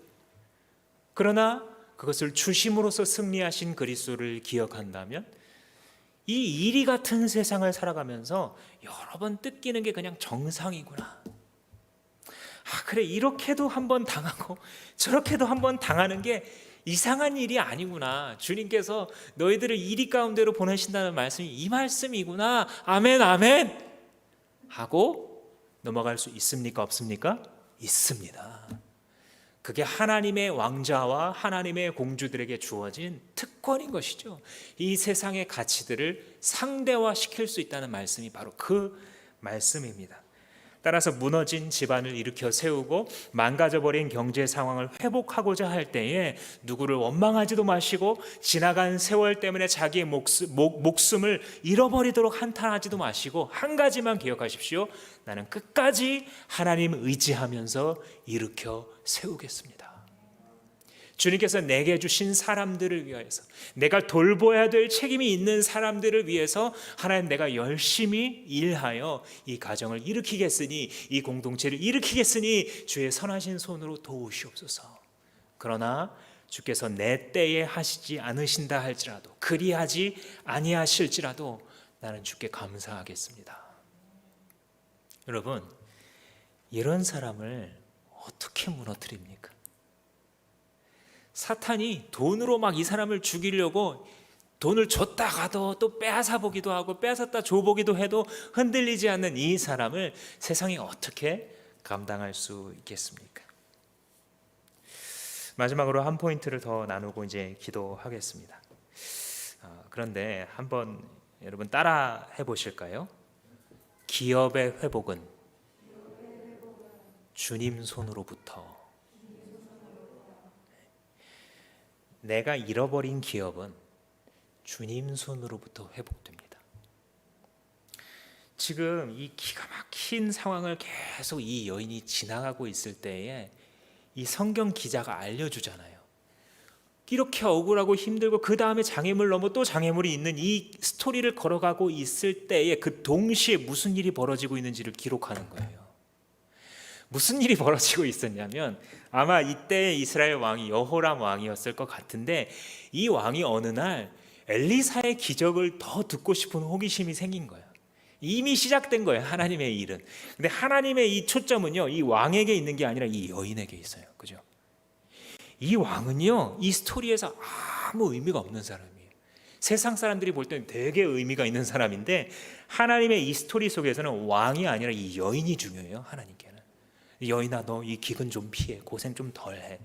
그러나 그것을 주심으로써 승리하신 그리스도를 기억한다면 이 이리 같은 세상을 살아가면서 여러 번 뜯기는 게 그냥 정상이구나. 그래, 이렇게도 한번 당하고 저렇게도 한번 당하는 게 이상한 일이 아니구나. 주님께서 너희들을 이리 가운데로 보내신다는 말씀이 이 말씀이구나. 아멘 아멘 하고 넘어갈 수 있습니까? 없습니까? 있습니다. 그게 하나님의 왕자와 하나님의 공주들에게 주어진 특권인 것이죠. 이 세상의 가치들을 상대화시킬 수 있다는 말씀이 바로 그 말씀입니다. 따라서 무너진 집안을 일으켜 세우고 망가져버린 경제 상황을 회복하고자 할 때에 누구를 원망하지도 마시고 지나간 세월 때문에 자기의 목숨을 잃어버리도록 한탄하지도 마시고 한 가지만 기억하십시오. 나는 끝까지 하나님 의지하면서 일으켜 세우겠습니다. 주님께서 내게 주신 사람들을 위해서, 내가 돌보아야 될 책임이 있는 사람들을 위해서 하나님, 내가 열심히 일하여 이 가정을 일으키겠으니, 이 공동체를 일으키겠으니 주의 선하신 손으로 도우시옵소서. 그러나 주께서 내 때에 하시지 않으신다 할지라도, 그리하지 아니하실지라도 나는 주께 감사하겠습니다. 여러분, 이런 사람을 어떻게 무너뜨립니까? 사탄이 돈으로 막 이 사람을 죽이려고 돈을 줬다가도 또 빼앗아 보기도 하고 빼앗았다 줘보기도 해도 흔들리지 않는 이 사람을 세상이 어떻게 감당할 수 있겠습니까? 마지막으로 한 포인트를 더 나누고 이제 기도하겠습니다. 그런데 한번 여러분 따라 해보실까요? 기업의 회복은 주님 손으로부터. 내가 잃어버린 기업은 주님 손으로부터 회복됩니다. 지금 이 기가 막힌 상황을 계속 이 여인이 지나가고 있을 때에 이 성경 기자가 알려주잖아요. 이렇게 억울하고 힘들고 그 다음에 장애물 넘어 또 장애물이 있는 이 스토리를 걸어가고 있을 때에 그 동시에 무슨 일이 벌어지고 있는지를 기록하는 거예요. 무슨 일이 벌어지고 있었냐면 아마 이때 이스라엘 왕이 여호람 왕이었을 것 같은데 이 왕이 어느 날 엘리사의 기적을 더 듣고 싶은 호기심이 생긴 거예요. 이미 시작된 거예요, 하나님의 일은. 근데 하나님의 이 초점은요, 이 왕에게 있는 게 아니라 이 여인에게 있어요. 그죠? 이 왕은요, 이 스토리에서 아무 의미가 없는 사람이에요. 세상 사람들이 볼 때는 되게 의미가 있는 사람인데 하나님의 이 스토리 속에서는 왕이 아니라 이 여인이 중요해요, 하나님께는. 여인아, 너 이 기근 좀 피해, 고생 좀 덜해.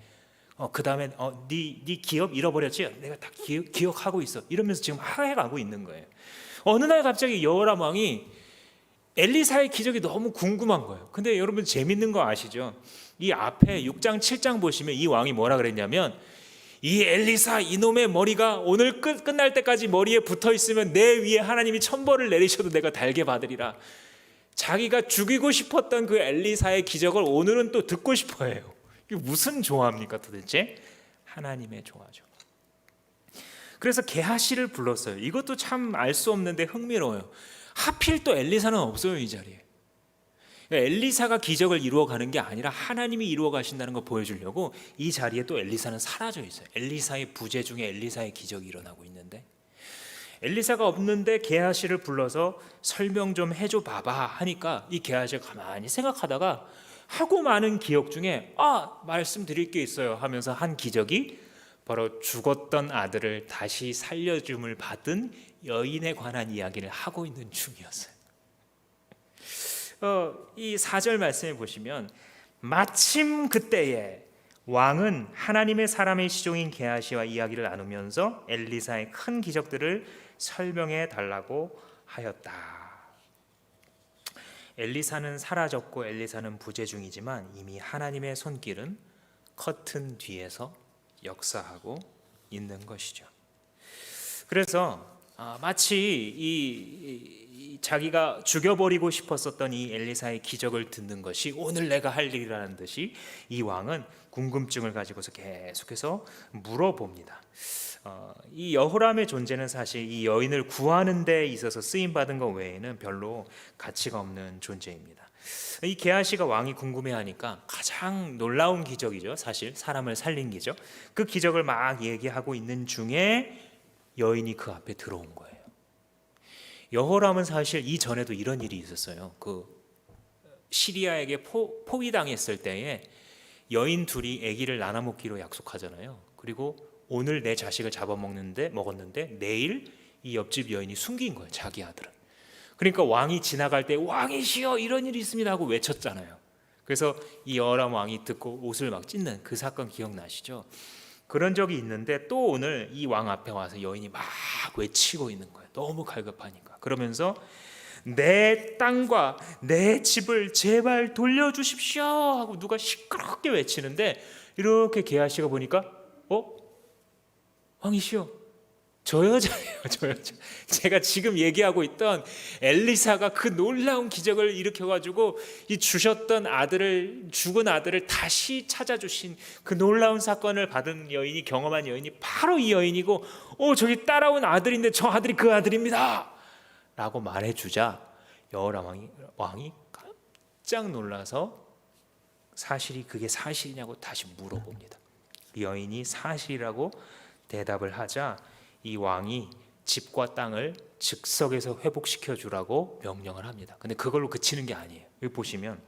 그 다음에 네 기업 잃어버렸지? 내가 다 기억하고 있어. 이러면서 지금 해가고 있는 거예요. 어느 날 갑자기 여호람 왕이 엘리사의 기적이 너무 궁금한 거예요. 근데 여러분 재밌는 거 아시죠? 이 앞에 6장 7장 보시면 이 왕이 뭐라 그랬냐면 이 엘리사 이놈의 머리가 오늘 끝날 때까지 머리에 붙어 있으면 내 위에 하나님이 천벌을 내리셔도 내가 달게 받으리라. 자기가 죽이고 싶었던 그 엘리사의 기적을 오늘은 또 듣고 싶어 해요. 이게 무슨 조화입니까 도대체? 하나님의 조화죠. 그래서 게하시를 불렀어요. 이것도 참 알 수 없는데 흥미로워요. 하필 또 엘리사는 없어요, 이 자리에. 그러니까 엘리사가 기적을 이루어가는 게 아니라 하나님이 이루어 가신다는 걸 보여주려고 이 자리에 또 엘리사는 사라져 있어요. 엘리사의 부재 중에 엘리사의 기적이 일어나고 있는데 엘리사가 없는데 게하시를 불러서 설명 좀 해줘 봐봐 하니까 이 게하시가 가만히 생각하다가 하고 많은 기억 중에 말씀드릴 게 있어요 하면서 한 기적이 바로 죽었던 아들을 다시 살려줌을 받은 여인에 관한 이야기를 하고 있는 중이었어요. 이 4절 말씀에 보시면 마침 그때에 왕은 하나님의 사람의 시종인 게하시와 이야기를 나누면서 엘리사의 큰 기적들을 설명해 달라고 하였다. 엘리사는 사라졌고 엘리사는 부재 중이지만 이미 하나님의 손길은 커튼 뒤에서 역사하고 있는 것이죠. 그래서 마치 이 자기가 죽여버리고 싶었었던 이 엘리사의 기적을 듣는 것이 오늘 내가 할 일이라는 듯이 이 왕은 궁금증을 가지고서 계속해서 물어봅니다. 이 여호람의 존재는 사실 이 여인을 구하는 데 있어서 쓰임받은 것 외에는 별로 가치가 없는 존재입니다. 이 게하시가 왕이 궁금해하니까 가장 놀라운 기적이죠. 사실 사람을 살린 기적. 그 기적을 막 얘기하고 있는 중에 여인이 그 앞에 들어온 거예요. 여호람은 사실 이전에도 이런 일이 있었어요. 그 시리아에게 포위당했을 때에 여인 둘이 아기를 나눠 먹기로 약속하잖아요. 그리고 오늘 내 자식을 먹었는데 내일 이 옆집 여인이 숨긴 거예요, 자기 아들은. 그러니까 왕이 지나갈 때 왕이시여 이런 일이 있습니다 하고 외쳤잖아요. 그래서 이 여호람 왕이 듣고 옷을 막 찢는 그 사건 기억나시죠? 그런 적이 있는데 또 오늘 이 왕 앞에 와서 여인이 막 외치고 있는 거예요. 너무 갈급하니까. 그러면서 내 땅과 내 집을 제발 돌려주십시오 하고 누가 시끄럽게 외치는데 이렇게 게하시가 보니까 왕이시여 저 여자예요. 저 여자. 제가 지금 얘기하고 있던 엘리사가 그 놀라운 기적을 일으켜가지고 이 죽은 아들을 다시 찾아주신 그 놀라운 사건을 받은 여인이, 경험한 여인이 바로 이 여인이고 저기 따라온 아들인데 저 아들이 그 아들입니다 라고 말해주자 여호람 왕이 깜짝 놀라서 그게 사실이냐고 다시 물어봅니다. 이 여인이 사실이라고 대답을 하자 이 왕이 집과 땅을 즉석에서 회복시켜 주라고 명령을 합니다. 근데 그걸로 그치는 게 아니에요. 여기 보시면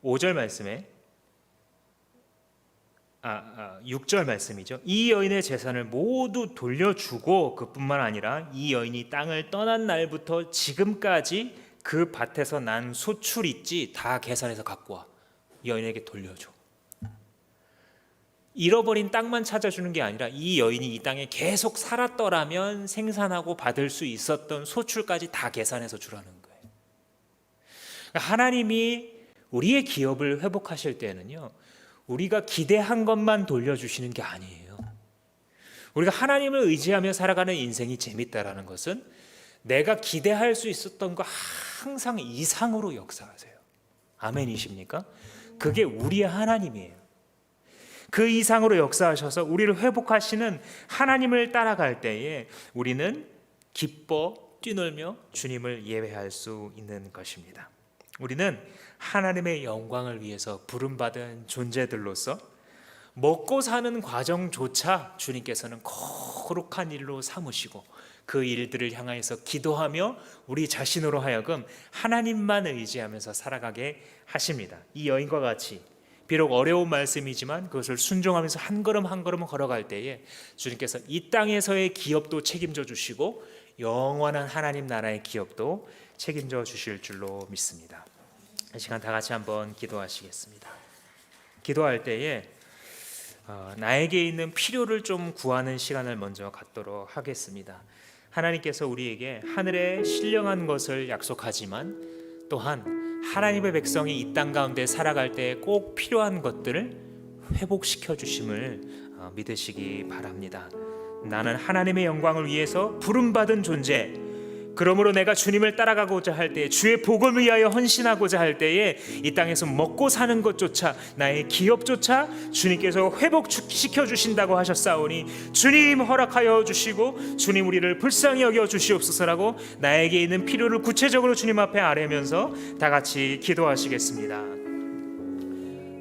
5절 말씀에 6절 말씀이죠. 이 여인의 재산을 모두 돌려주고 그뿐만 아니라 이 여인이 땅을 떠난 날부터 지금까지 그 밭에서 난 소출 있지 다 계산해서 갖고 와. 이 여인에게 돌려줘. 잃어버린 땅만 찾아주는 게 아니라 이 여인이 이 땅에 계속 살았더라면 생산하고 받을 수 있었던 소출까지 다 계산해서 주라는 거예요. 하나님이 우리의 기업을 회복하실 때는요, 우리가 기대한 것만 돌려주시는 게 아니에요. 우리가 하나님을 의지하며 살아가는 인생이 재밌다라는 것은 내가 기대할 수 있었던 거 항상 이상으로 역사하세요. 아멘이십니까? 그게 우리의 하나님이에요. 그 이상으로 역사하셔서 우리를 회복하시는 하나님을 따라갈 때에 우리는 기뻐 뛰놀며 주님을 예배할 수 있는 것입니다. 우리는 하나님의 영광을 위해서 부름받은 존재들로서 먹고 사는 과정조차 주님께서는 거룩한 일로 삼으시고 그 일들을 향해서 기도하며 우리 자신으로 하여금 하나님만 의지하면서 살아가게 하십니다. 이 여인과 같이 비록 어려운 말씀이지만 그것을 순종하면서 한 걸음 한 걸음 걸어갈 때에 주님께서 이 땅에서의 기업도 책임져 주시고 영원한 하나님 나라의 기업도 책임져 주실 줄로 믿습니다. 이 시간 다 같이 한번 기도하시겠습니다. 기도할 때에 나에게 있는 필요를 좀 구하는 시간을 먼저 갖도록 하겠습니다. 하나님께서 우리에게 하늘에 신령한 것을 약속하지만 또한 하나님의 백성이 이 땅 가운데 살아갈 때 꼭 필요한 것들을 회복시켜 주심을 믿으시기 바랍니다. 나는 하나님의 영광을 위해서 부름받은 존재, 그러므로 내가 주님을 따라가고자 할 때, 주의 복음을 위하여 헌신하고자 할 때에 이 땅에서 먹고 사는 것조차, 나의 기업조차 주님께서 회복시켜 주신다고 하셨사오니 주님 허락하여 주시고 주님 우리를 불쌍히 여겨 주시옵소서라고 나에게 있는 필요를 구체적으로 주님 앞에 아뢰면서 다 같이 기도하시겠습니다.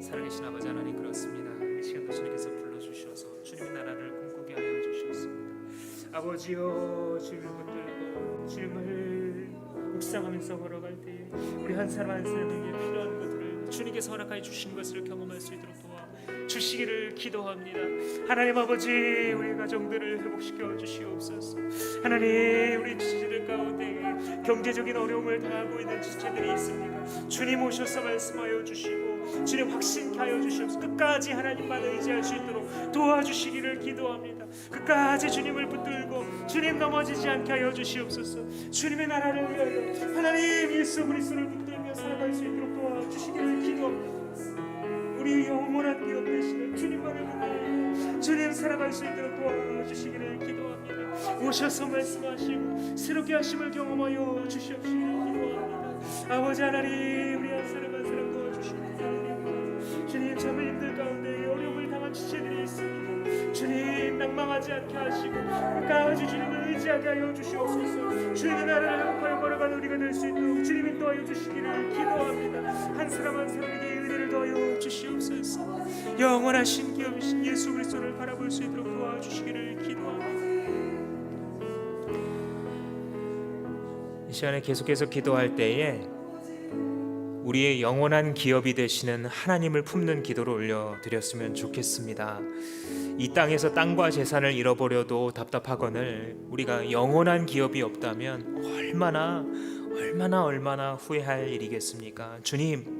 살아계신 아버지 하나님, 그렇습니다. 이 시간도 주님께서 불러주셔서 주님의 나라를 꿈꾸게 하여 주시옵소서. 아버지여, 주님을 붙들고 주님을 묵상하면서 걸어갈 때에 우리 한 사람 한 사람에게 필요한 것들을 주님께서 허락하여 주신 것을 경험할 수 있도록 도와 주시기를 기도합니다. 하나님 아버지, 우리 가정들을 회복시켜 주시옵소서. 하나님, 우리 지체들 가운데 경제적인 어려움을 당하고 있는 지체들이 있습니까? 주님 오셔서 말씀하여 주시고 주님 확신케 하여 주시옵소서. 끝까지 하나님만 의지할 수 있도록 도와주시기를 기도합니다. 끝까지 주님을 붙들고 주님 넘어지지 않게 하여 주시옵소서. 주님의 나라를 위하여 하나님 예수 그리스도를 붙들며 살아갈 수 있도록 도와주시기를 기도합니다. 우리 영원한 기업 되시는 주님만을 붙들고 주님 살아갈 수 있도록 도와주시기를 기도합니다. 오셔서 말씀하시고 새롭게 하심을 경험하여 주시옵시기를 기도합니다. 아버지 하나님, 우리 한 사람 한 사람 도와주시옵소서. 주님, 자매님들 가운데 어려움을 당한 지체들이 있습니다. 주님, 낭망하지 않게 하시고 끝까지 주님을 의지하게 하여 주시옵소서. 주님의 나라를 행복하여 걸어가는 우리가 될 수 있도록 주님 인도하여 주시기를 기도합니다. 한 사람 한 사람에게 은혜를 더하여 주시옵소서. 영원하신 기업이신 예수 그리스도를 바라볼 수 있도록 도와주시기를 기도합니다. 이 시간에 계속해서 기도할 때에 우리의 영원한 기업이 되시는 하나님을 품는 기도를 올려드렸으면 좋겠습니다. 이 땅에서 땅과 재산을 잃어버려도 답답하거늘 우리가 영원한 기업이 없다면 얼마나 후회할 일이겠습니까? 주님,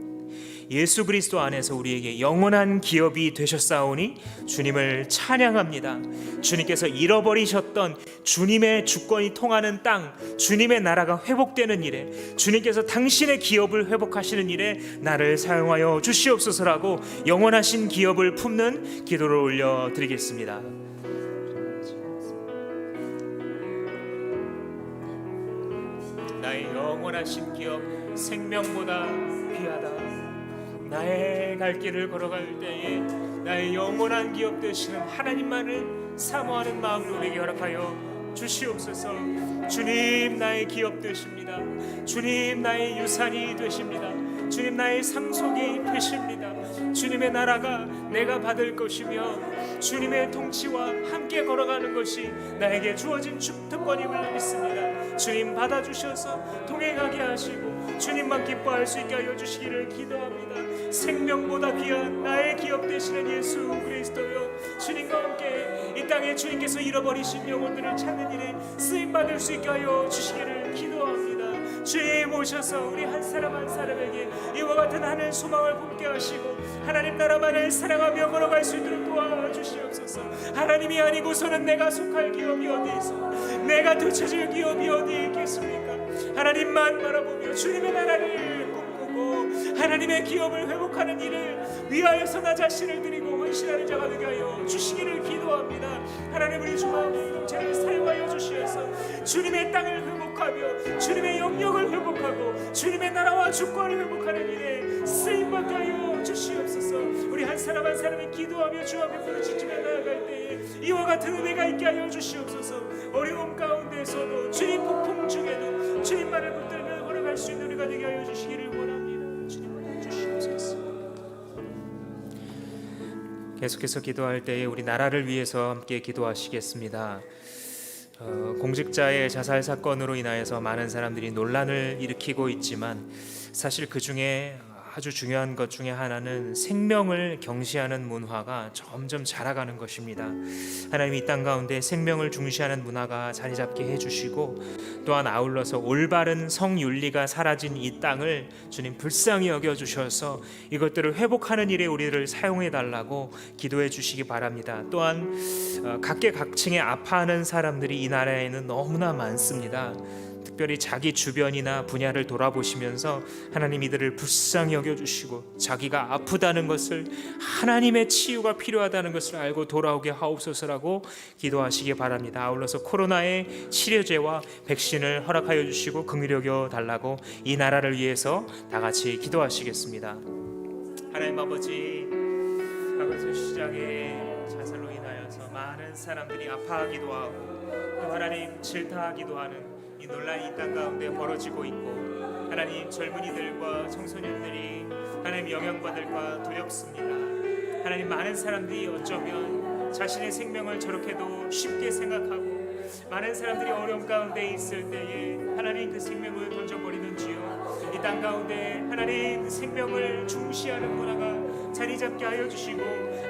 예수 그리스도 안에서 우리에게 영원한 기업이 되셨사오니 주님을 찬양합니다. 주님께서 잃어버리셨던 주님의 주권이 통하는 땅, 주님의 나라가 회복되는 일에, 주님께서 당신의 기업을 회복하시는 일에 나를 사용하여 주시옵소서라고 영원하신 기업을 품는 기도를 올려드리겠습니다. 나의 영원하신 기업, 생명보다 귀하다. 나의 갈 길을 걸어갈 때에 나의 영원한 기업 되시는 하나님만을 사모하는 마음을 우리에게 허락하여 주시옵소서. 주님, 나의 기업 되십니다. 주님, 나의 유산이 되십니다. 주님, 나의 상속이 되십니다. 주님의 나라가 내가 받을 것이며 주님의 통치와 함께 걸어가는 것이 나에게 주어진 특권임을 믿습니다. 주님, 받아주셔서 동행하게 하시고 주님만 기뻐할 수 있게 하여 주시기를 기도합니다. 생명보다 귀한 나의 기업 되시는 예수 그리스도요, 주님과 함께 이 땅에 주님께서 잃어버리신 영혼들을 찾는 일에 쓰임받을 수 있게 하여 주시기를 기도합니다. 주님 오셔서 우리 한 사람 한 사람에게 이와 같은 하늘 소망을 품게 하시고 하나님 나라만을 사랑하며 걸어갈 수 있도록 도와주시옵소서. 하나님이 아니고서는 내가 속할 기업이 어디 있어, 내가 되찾을 기업이 어디 있겠습니까? 하나님만 바라보며 주님의 나라를 꿈꾸고 하나님의 기업을 회복하는 일을 위하여서 나 자신을 드리고 헌신하는 자가 되게 하여 주시기를 기도합니다. 하나님, 우리 주마음 공동체를 사용하여 주시어서 주님의 땅을 회복하며 주님의 영역을 회복하고 주님의 나라와 주권을 회복하는 일에 쓰임받게 하여 주시옵소서. 우리 한 사람 한 사람이 기도하며 주 앞에 부르짖으며 나아갈 때에 이와 같은 은혜가 있게 하여 주시옵소서. 어려움 가운데서도 주님 폭풍 중에도 주님만을 붙들며 걸어갈 수 있는 우리가 되게 하여 주시기를 원합니다. 주님 주시옵소서. 계속해서 기도할 때에 우리 나라를 위해서 함께 기도하시겠습니다. 공직자의 자살 사건으로 인하여서 많은 사람들이 논란을 일으키고 있지만 사실 그 중에 아주 중요한 것 중에 하나는 생명을 경시하는 문화가 점점 자라가는 것입니다. 하나님, 이 땅 가운데 생명을 중시하는 문화가 자리 잡게 해주시고 또한 아울러서 올바른 성윤리가 사라진 이 땅을 주님 불쌍히 여겨주셔서 이것들을 회복하는 일에 우리를 사용해 달라고 기도해 주시기 바랍니다. 또한 각계각층에 아파하는 사람들이 이 나라에는 너무나 많습니다. 특별히 자기 주변이나 분야를 돌아보시면서 하나님 이들을 불쌍히 여겨주시고 자기가 아프다는 것을, 하나님의 치유가 필요하다는 것을 알고 돌아오게 하옵소서라고 기도하시기 바랍니다. 아울러서 코로나의 치료제와 백신을 허락하여 주시고 긍휼히 여겨 달라고 이 나라를 위해서 다 같이 기도하시겠습니다. 하나님 아버지 시장의 자살로 인하여서 많은 사람들이 아파하기도 하고 또 하나님 질타하기도 하는 이 논란이 이 땅 가운데 벌어지고 있고, 하나님 젊은이들과 청소년들이 하나님 영향받을까 두렵습니다. 하나님, 많은 사람들이 어쩌면 자신의 생명을 저렇게도 쉽게 생각하고 많은 사람들이 어려움 가운데 있을 때에 하나님 그 생명을 던져버리는 주여, 이 땅 가운데 하나님 생명을 중시하는 문화가 자리 잡게 하여 주시고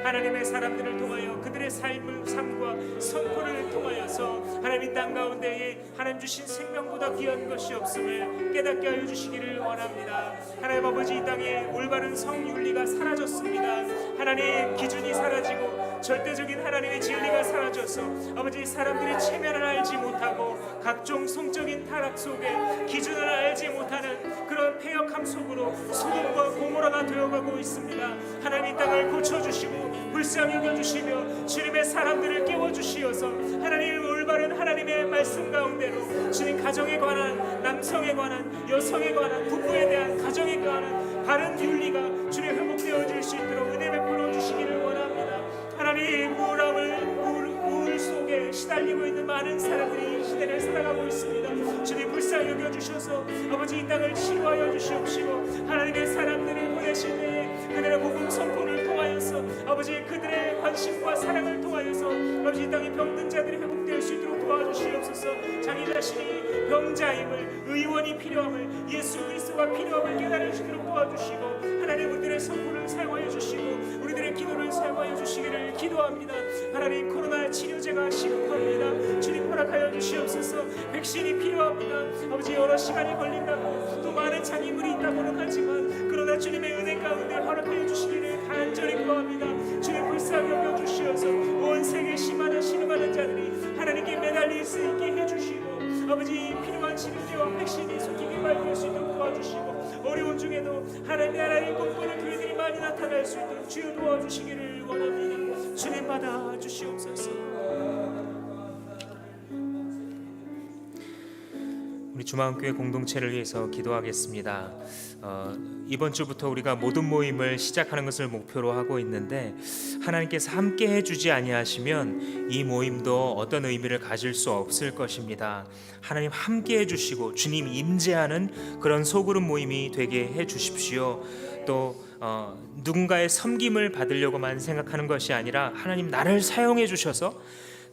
하나님의 사람들을 통하여 그들의 삶과 선포를 통하여서 하나님 땅 가운데에 하나님 주신 생명보다 귀한 것이 없음을 깨닫게 하여 주시기를 원합니다. 하나님 아버지, 이 땅에 올바른 성윤리가 사라졌습니다. 하나님 기준이 사라지고 절대적인 하나님의 진리가 사라져서 아버지 사람들이 체면을 알지 못하고 각종 성적인 타락 속에 기준을 알지 못하는 그런 폐역함 속으로 소돔과 고모라가 되어가고 있습니다. 하나님 이 땅을 고쳐주시고 불쌍히 여겨주시며 주님의 사람들을 깨워주시어서 하나님 올바른 하나님의 말씀 가운데로 주님 가정에 관한, 남성에 관한, 여성에 관한, 부부에 대한, 가정에 관한 바른 윤리가 주님 회복되어질 수 있도록 은혜 베풀어 주시기를 원합니다. 하나님, 우울 속에 시달리고 있는 많은 사람들이 이 시대를 살아가고 있습니다. 주님 불쌍히 여겨주셔서 아버지 이 땅을 치유하여 주시옵시고 하나님의 사람들을 보내실 때에 그들의 복음 선포를 통하여서 아버지 그들의 관심과 사랑을 통하여서 아버지 이 땅의 병든 자들이 회복될 수 있도록 도와주시옵소서. 자기 자신이 병자임을, 의원이 필요함을, 예수 그리스도가 필요함을 깨달을 수 있도록 도와주시고 하나님 우리들의 선포를 사용하여 주시고 우리들의 기도를 사용하여 주시기를 기도합니다. 하나님, 코로나 치료제가 시급합니다. 주님 허락하여 주시옵소서. 백신이 필요합니다. 아버지 여러 시간이 걸린다고 또 많은 장애물이 있다고는 하지만 그러나 주님의 은혜 가운데 허락하여 주시기를 간절히 구합니다. 주님 불쌍히 여겨 주시어서 온 세계 심하는 신음하는 자들이 하나님께 매달릴 수 있게 해주시고 아버지 필요한 치료제와 백신이 속히 개발될 수 있도록 도와주시고 어려운 중에도 하나님 나라의 꿈꾸는 교회들이 많이 나타날 수 있도록 주여 도와주시기를 원합니다. 주님 받아 주시옵소서. 우리 주마음교회 공동체를 위해서 기도하겠습니다. 이번 주부터 우리가 모든 모임을 시작하는 것을 목표로 하고 있는데 하나님께서 함께 해주지 아니하시면 이 모임도 어떤 의미를 가질 수 없을 것입니다. 하나님 함께 해주시고 주님 임재하는 그런 소그룹 모임이 되게 해주십시오. 또 누군가의 섬김을 받으려고만 생각하는 것이 아니라 하나님 나를 사용해 주셔서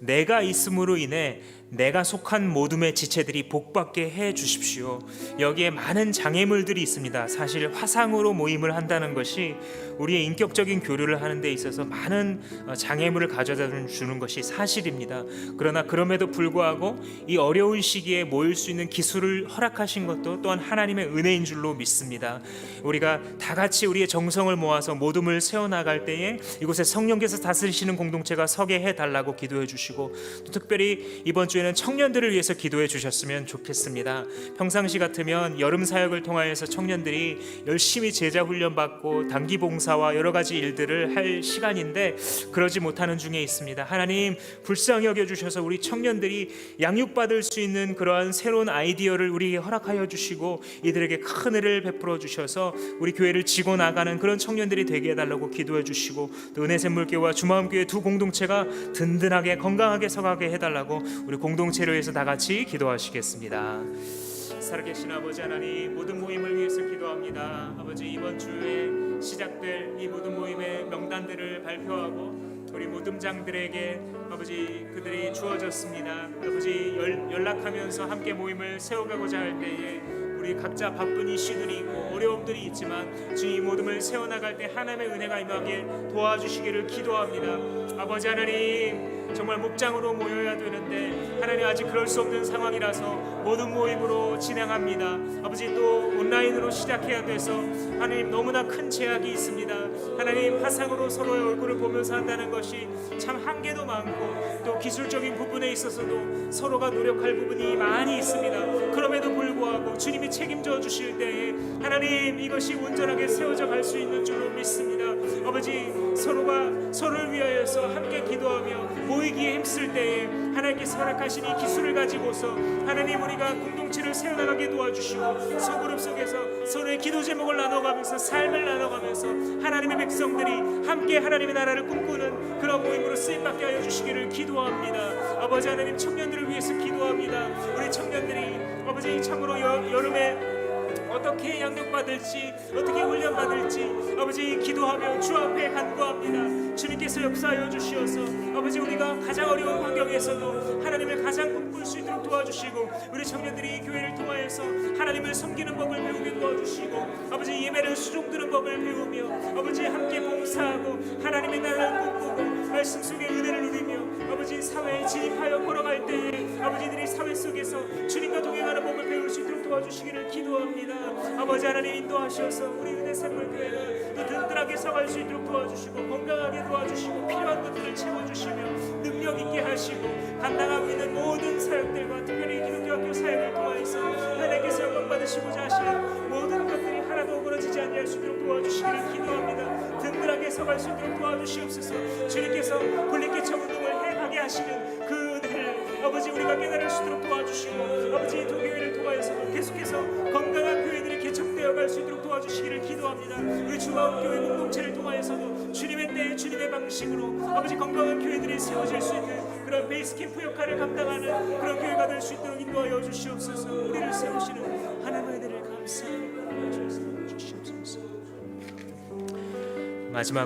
내가 있음으로 인해 내가 속한 모둠의 지체들이 복받게 해 주십시오. 여기에 많은 장애물들이 있습니다. 사실 화상으로 모임을 한다는 것이 우리의 인격적인 교류를 하는 데 있어서 많은 장애물을 가져다 주는 것이 사실입니다. 그러나 그럼에도 불구하고 이 어려운 시기에 모일 수 있는 기술을 허락하신 것도 또한 하나님의 은혜인 줄로 믿습니다. 우리가 다 같이 우리의 정성을 모아서 모둠을 세워나갈 때에 이곳에 성령께서 다스리시는 공동체가 서게 해달라고 기도해 주시고 또 특별히 이번 주 주에는 청년들을 위해서 기도해 주셨으면 좋겠습니다. 평상시 같으면 여름 사역을 통하여서 청년들이 열심히 제자 훈련 받고 단기 봉사와 여러 가지 일들을 할 시간인데 그러지 못하는 중에 있습니다. 하나님 불쌍히 여겨 주셔서 우리 청년들이 양육받을 수 있는 그러한 새로운 아이디어를 우리에게 허락하여 주시고 이들에게 큰 은혜를 베풀어 주셔서 우리 교회를 지고 나가는 그런 청년들이 되게 해달라고 기도해 주시고, 또 은혜샘물교회와 주마음교회 두 공동체가 든든하게 건강하게 서가게 해달라고 우리 공동체를 위해서 다 같이 기도하시겠습니다. 살아계신 아버지 하나님, 모든 모임을 위해서 기도합니다. 아버지, 이번 주에 시작될 이 모든 모임의 명단들을 발표하고 우리 모듬장들에게 아버지 그들이 주어졌습니다. 아버지 연락하면서 함께 모임을 세워가고자 할 때에 우리 각자 바쁜 이슈들이 있고 어려움들이 있지만 주님 모둠을 세워나갈 때 하나님의 은혜가 임하게 도와주시기를 기도합니다. 아버지 하나님, 정말 목장으로 모여야 되는데 하나님 아직 그럴 수 없는 상황이라서 모든 모임으로 진행합니다. 아버지, 또 온라인으로 시작해야 돼서 하나님 너무나 큰 제약이 있습니다. 하나님, 화상으로 서로의 얼굴을 보면서 한다는 것이 참 한계도 많고 또 기술적인 부분에 있어서도 서로가 노력할 부분이 많이 있습니다. 그럼에도 불구하고 주님이 책임져 주실 때에 하나님 이것이 온전하게 세워져 갈 수 있는 줄로 믿습니다. 아버지, 서로가 서로를 위하여서 함께 기도하며 모이기에 힘쓸 때에 하나님께서 허락하신 이 기술을 가지고서 하나님 우리가 공동체를 세워나가게 도와주시고 소그룹 속에서 서로의 기도 제목을 나눠가면서 삶을 나눠가면서 하나님의 백성들이 함께 하나님의 나라를 꿈꾸는 그런 모임으로 쓰임받게 하여 주시기를 기도합니다. 아버지 하나님, 청년들을 위해서 기도합니다. 우리 청년들이 아버지 참으로 여름에 어떻게 양육받을지 어떻게 훈련받을지 아버지 기도하며 주 앞에 간구합니다. 주님께서 역사하여 주시어서 아버지 우리가 가장 어려운 환경에서도 하나님을 가장 꿈꿀 수 있도록 도와주시고 우리 청년들이 교회를 통하여서 하나님을 섬기는 법을 배우게 도와주시고 아버지 예배를 수종드는 법을 배우며 아버지 함께 봉사하고 하나님의 나라를 꿈꾸고 말씀 속에 은혜를 누리며 아버지 사회에 진입하여 걸어갈 때에 아버지들이 사회 속에서 주님과 동행하는 법을 배울 수 있도록 도와주시기를 기도합니다. 아버지 하나님, 인도하셔서 우리 은혜샘물교회가 또 든든하게 서갈 수 있도록 도와주시고 건강하게 도와주시고 필요한 것들을 채워주시며 능력 있게 하시고 감당하고 있는 모든 사역들과 특별히 기독교학교 사역을 통해서 하나님께서 영광 받으시고자 하시는 모든 것들이 하나도 어그러지지 아니할 수 있도록 도와주시기를 기도합니다. 든든하게 서갈 수 있도록 도와주시옵소서. 주님께서 분리개척 운동을 해가게 하시는 그 은혜를 아버지 우리가 깨달을 수 있도록 도와주시고 아버지 두 교회를 통하여서도 계속해서 건강한 교회들이 개척되어 갈 수 있도록 도와주시기를 기도합니다. 우리 주마음교회 공동체를 통하여서도 주님의 때 주님의 방식으로 아버지 건강한 교회들이 세워질 수 있는 그런 베이스 캠프 역할을 감당하는 그런 교회가 될 수 있도록 인도하여 주시옵소서. 우리를 세우시는 하나님의 은혜를 감사합니다. 주시옵소서. 마지막